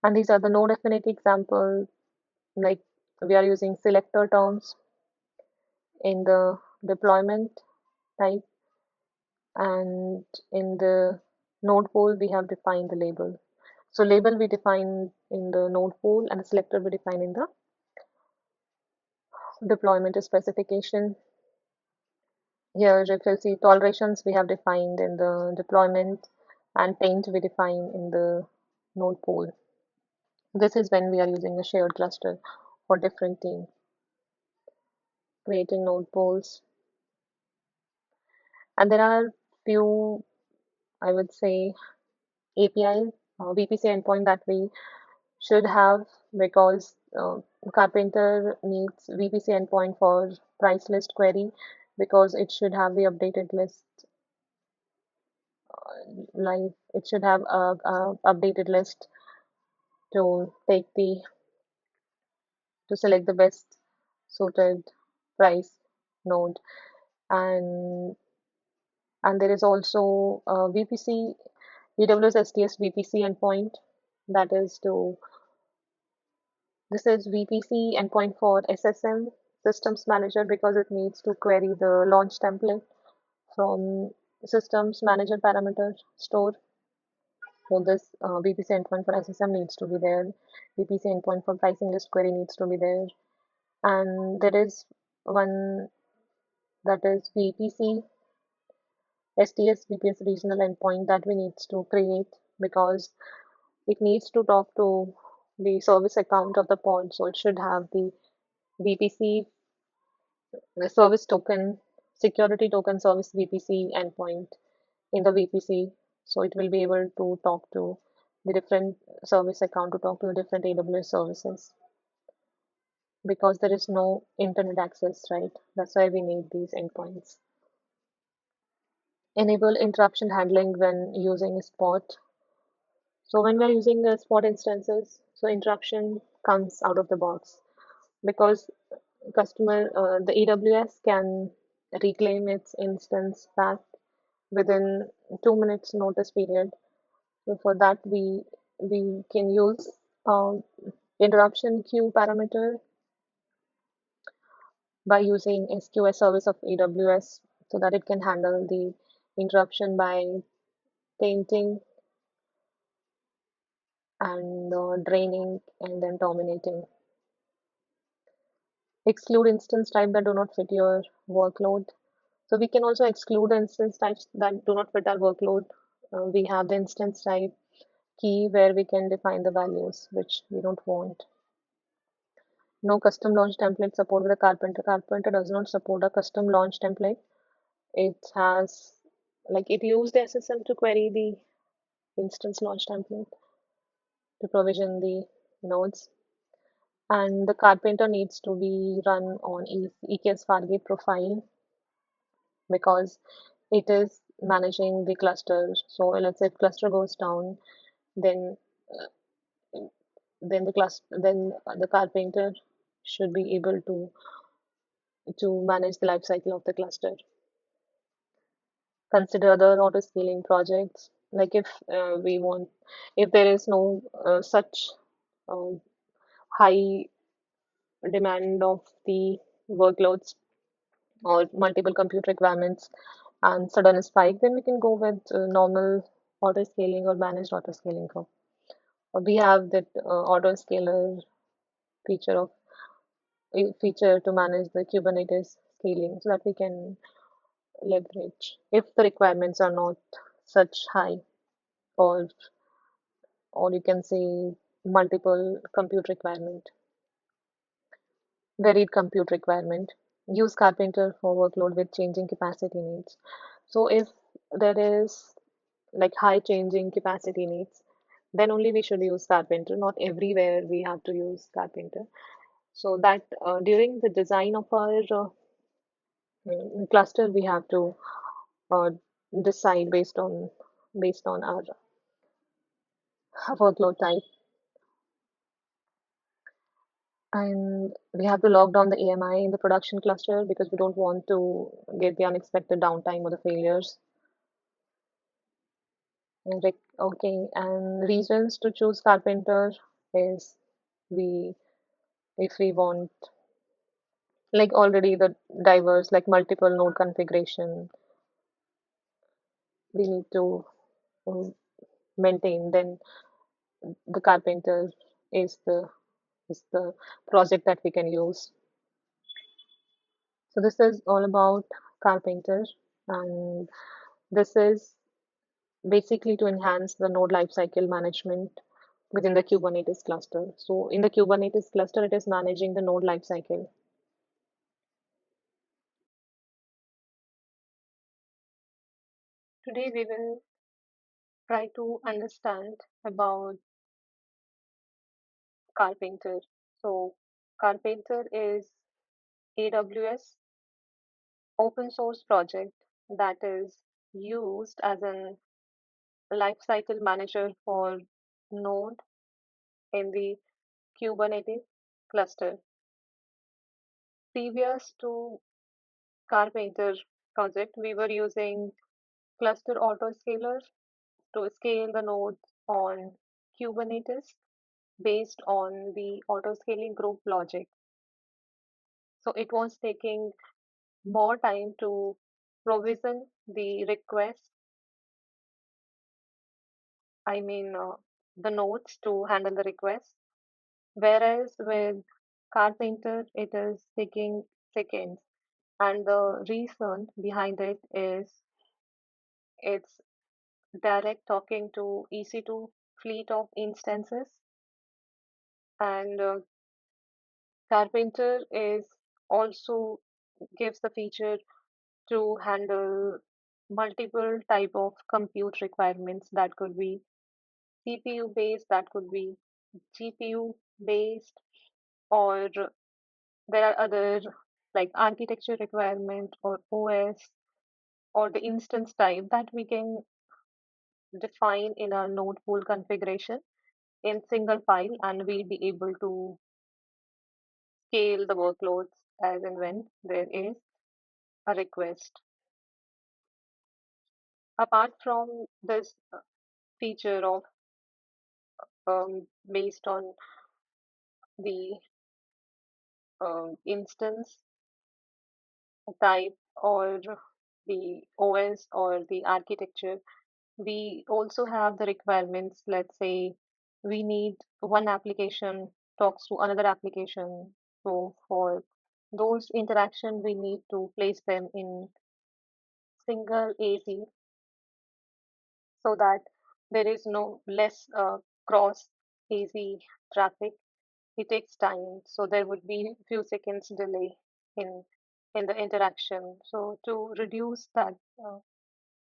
And these are the node affinity examples, like we are using selector terms in the deployment type, and in the node pool we have defined the label. So label we define in the node pool and the selector we define in the deployment specification. Here if you see tolerations we have defined in the deployment and taint we define in the node pool. This is when we are using a shared cluster for different teams, creating node pools. And there are few, I would say, API, VPC endpoint that we should have because Karpenter needs VPC endpoint for price list query because it should have the updated list, like it should have a updated list to take the to select the best suited price node. And and there is also VPC AWS STS VPC endpoint that is to this is VPC endpoint for SSM systems manager because it needs to query the launch template from systems manager parameter store. So this VPC endpoint for SSM needs to be there. VPC endpoint for pricing list query needs to be there. And there is one that is VPC STS VPS regional endpoint that we needs to create because it needs to talk to the service account of the pod. So it should have the VPC, the service token, security token service VPC endpoint in the VPC. So it will be able to talk to the different service account to talk to the different AWS services because there is no internet access, right? That's why we need these endpoints. Enable interruption handling when using Spot. So when we're using the Spot instances, so interruption comes out of the box because the AWS can reclaim its instance back within 2 minutes notice period. So for that we can use interruption queue parameter by using SQS service of AWS so that it can handle the interruption by tainting and draining and then terminating. Exclude instance type that do not fit your workload. So we can also exclude instance types that do not fit our workload. We have the instance type key where we can define the values which we don't want. No custom launch template support with the Karpenter. Karpenter does not support a custom launch template. It has it used the SSM to query the instance launch template to provision the nodes. And the Karpenter needs to be run on EKS Fargate profile because it is managing the cluster. So let's say if cluster goes down, then the Karpenter should be able to manage the life cycle of the cluster. Consider other auto scaling projects. Like if we want, if there is no such uh, high demand of the workloads or multiple compute requirements and sudden spike, then we can go with normal auto scaling or managed auto scaling curve. We have that auto scaler feature of feature to manage the Kubernetes scaling so that we can leverage if the requirements are not such high or or you can say multiple compute requirement, varied compute requirement. Use Karpenter for workload with changing capacity needs. So if there is like high changing capacity needs, then only we should use Karpenter. Not everywhere we have to use Karpenter. So that during the design of our cluster, we have to uh, decide based on our workload type, and we have to lock down the AMI in the production cluster because we don't want to get the unexpected downtime or the failures. Okay, and reasons to choose Karpenter is we if we want like already the diverse like multiple node configuration we need to um, maintain, then the Karpenter is the project that we can use. So this is all about Karpenter, and this is basically to enhance the node lifecycle management within the Kubernetes cluster. So in the Kubernetes cluster, it is managing the node lifecycle. Today we will try to understand about Karpenter. So Karpenter is AWS open source project that is used as an lifecycle manager for node in the Kubernetes cluster. Previous to Carpenter project, we were using cluster autoscaler to scale the nodes on Kubernetes based on the autoscaling group logic. So it was taking more time to provision the request, I mean, the nodes to handle the request. Whereas with Carpenter, it is taking seconds. And the reason behind it is it's direct talking to EC2 fleet of instances. And Carpenter is also gives the feature to handle multiple type of compute requirements that could be CPU based, that could be GPU based, or there are other like architecture requirement or OS or the instance type that we can define in a node pool configuration in single file, and we'll be able to scale the workloads as and when there is a request. Apart from this feature of based on the instance type or the OS or the architecture, we also have the requirements. Let's say we need one application talks to another application. So for those interaction, we need to place them in single AZ so that there is no less cross AZ traffic. It takes time, so there would be few seconds delay in in the interaction. So to reduce that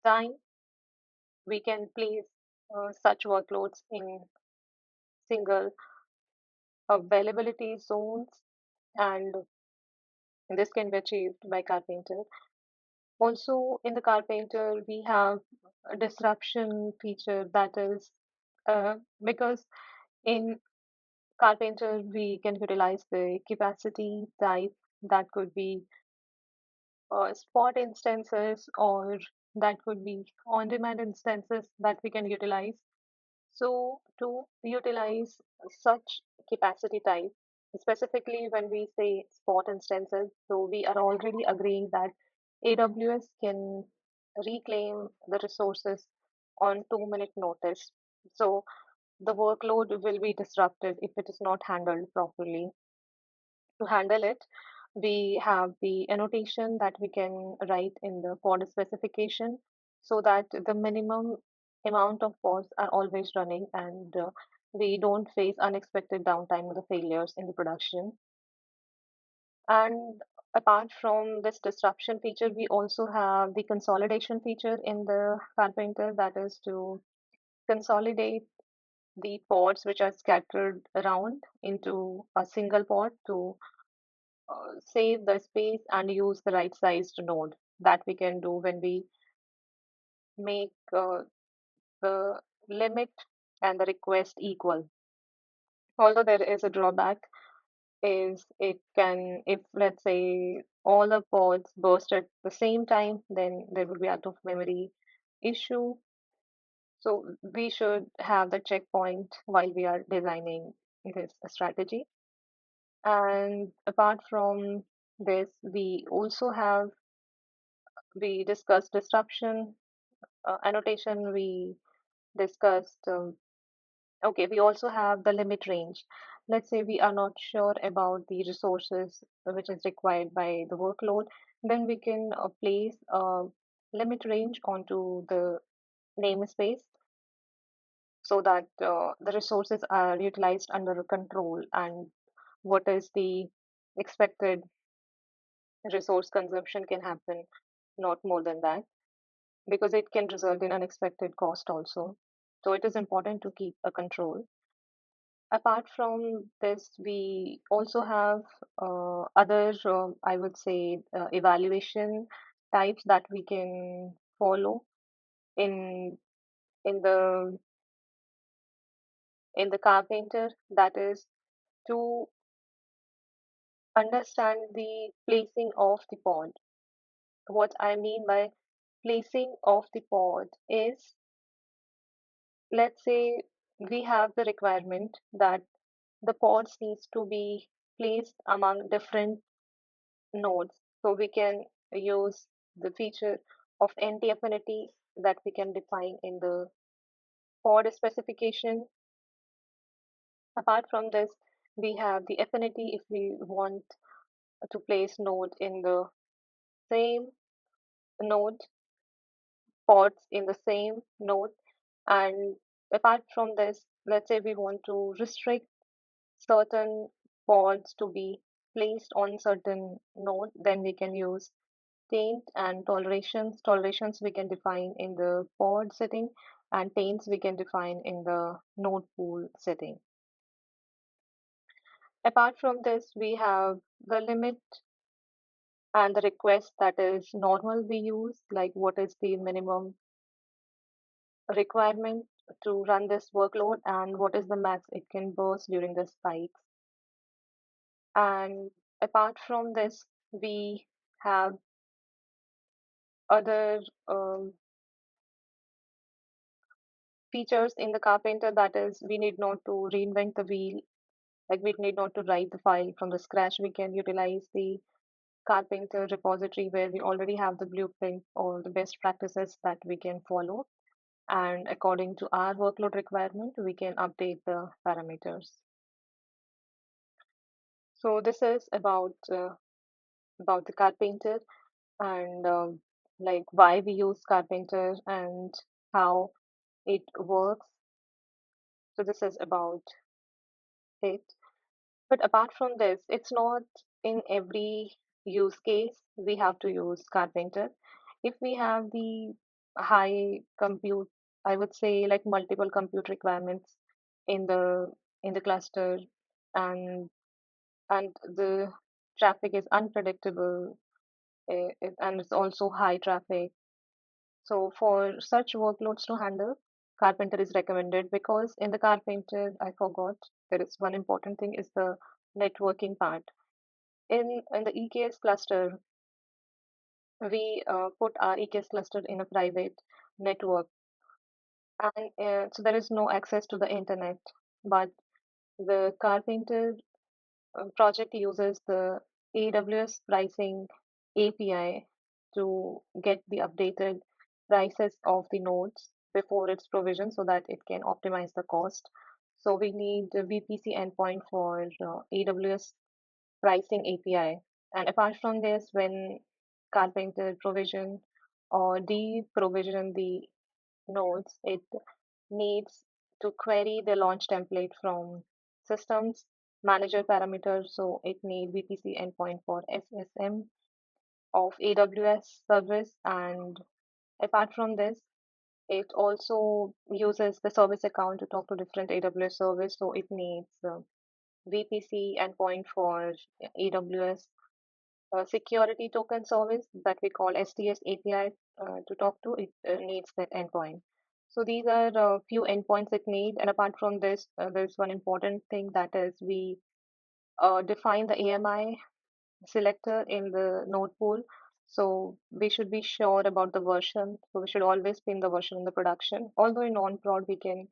time, we can place such workloads in single availability zones, and this can be achieved by Carpenter. Also, in the Carpenter, we have a disruption feature that is because in Carpenter we can utilize the capacity type that could be spot instances or that could be on-demand instances that we can utilize. So to utilize such capacity type. Specifically, when we say spot instances, so we are already agreeing that AWS can reclaim the resources on 2 minute notice. So the workload will be disrupted if it is not handled properly. To handle it, we have the annotation that we can write in the pod specification so that the minimum amount of pods are always running and we don't face unexpected downtime or the failures in the production. And apart from this disruption feature, we also have the consolidation feature in the Carpenter, that is to consolidate the pods which are scattered around into a single pod to save the space and use the right sized node. That we can do when we make the limit and the request equal. Although there is a drawback, is it can, if let's say all the pods burst at the same time, then there will be out of memory issue. So we should have the checkpoint while we are designing this strategy. And apart from this, we discussed disruption annotation. We discussed, okay, we also have the limit range. Let's say we are not sure about the resources which is required by the workload, then we can place a limit range onto the namespace so that the resources are utilized under control and what is the expected resource consumption can happen, not more than that, because it can result in unexpected cost also. So it is important to keep a control. Apart from this, we also have other, I would say, evaluation types that we can follow in in the in the Carpenter. That is to understand the placing of the pod. What I mean by placing of the pod is, let's say we have the requirement that the pods needs to be placed among different nodes. So we can use the feature of anti-affinity that we can define in the pod specification. Apart from this, we have the affinity if we want to place node in the same node, pods in the same node. And apart from this, let's say we want to restrict certain pods to be placed on certain node, then we can use taint and tolerations. Tolerations we can define in the pod setting, and taints we can define in the node pool setting. Apart from this, we have the limit and the request, that is normal we use, like what is the minimum requirement to run this workload and what is the max it can burst during the spikes. And apart from this, we have other features in the Carpenter, that is, we need not to reinvent the wheel, like we need not to write the file from the scratch. We can utilize the Carpenter repository where we already have the blueprint or the best practices that we can follow. And according to our workload requirement, we can update the parameters. So this is about the Carpenter and like why we use Carpenter and how it works. So this is about it. But apart from this, it's not in every use case we have to use Carpenter. If we have the high compute, I would say like multiple compute requirements in the cluster, and the traffic is unpredictable, and it's also high traffic. So for such workloads to handle, Carpenter is recommended, because in the Carpenter, I forgot, there is one important thing is the networking part. In the EKS cluster, we put our EKS cluster in a private network, and so there is no access to the internet. But The Karpenter project uses the AWS pricing API to get the updated prices of the nodes before it's provisioned so that it can optimize the cost. So we need a VPC endpoint for AWS pricing API. And apart from this, when Carpenter provision or deprovision the nodes, it needs to query the launch template from systems manager parameters. So it needs VPC endpoint for SSM of AWS service. And apart from this, it also uses the service account to talk to different AWS service. So it needs VPC endpoint for AWS security token service that we call STS API to talk to. It needs that endpoint. So these are a few endpoints it needs. And apart from this, there's one important thing that is we define the AMI selector in the node pool. So we should be sure about the version. So we should always pin the version in the production. Although in non-prod, we can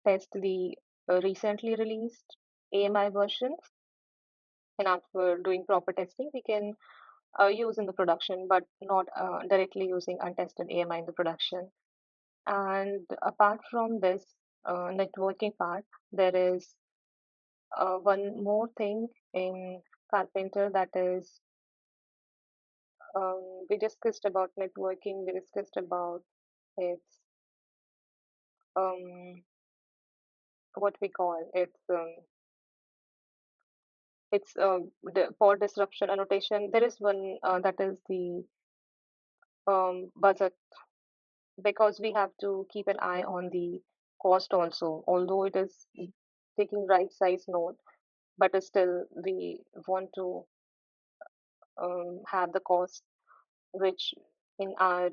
test the recently released AMI versions. And after doing proper testing, we can use in the production, but not directly using untested AMI in the production. And apart from this networking part, there is one more thing in Carpenter that is we discussed about networking, we discussed about its um, what we call the for disruption annotation. There is one that is the budget because we have to keep an eye on the cost also. Although it is taking right size node, but still we want to have the cost which in our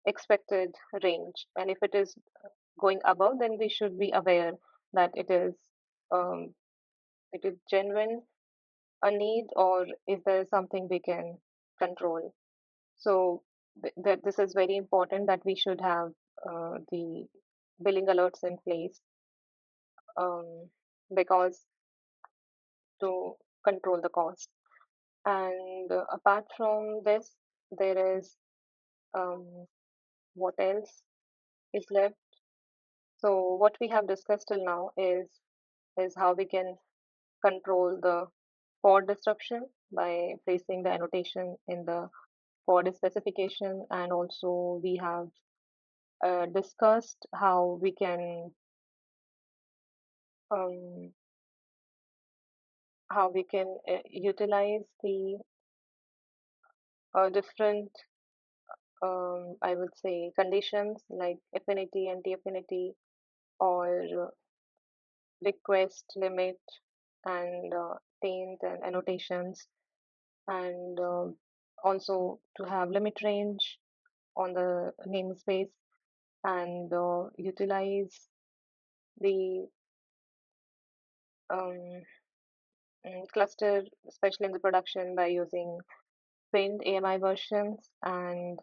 expected range. And if it is going above, then we should be aware that um, it is genuine a need or is there something we can control. So that this is very important that we should have the billing alerts in place um, because to control the cost. And apart from this, there is what else is left? So what we have discussed till now is how we can control the pod disruption by placing the annotation in the pod specification, and also we have discussed um, how we can utilize the different I would say conditions like affinity, anti-affinity, or request limit, and taint and annotations, and also to have limit range on the namespace, and utilize the um, cluster, especially in the production, by using pinned AMI versions, and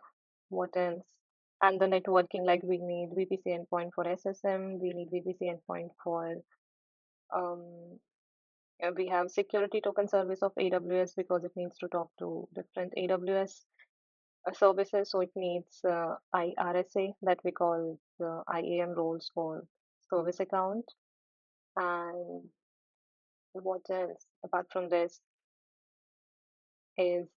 what else? And the networking, like we need VPC endpoint for SSM, we need VPC endpoint for um, we have security token service of AWS because it needs to talk to different AWS services. So it needs IRSA that we call the IAM roles for service account. And what else apart from this is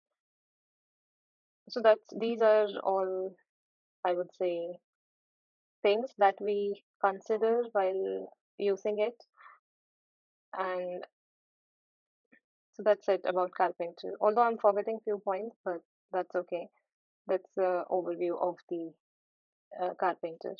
so that these are all, I would say, things that we consider while using it. And so that's it about Carpenter. Although I'm forgetting few points, but that's okay. That's the overview of the Carpenter.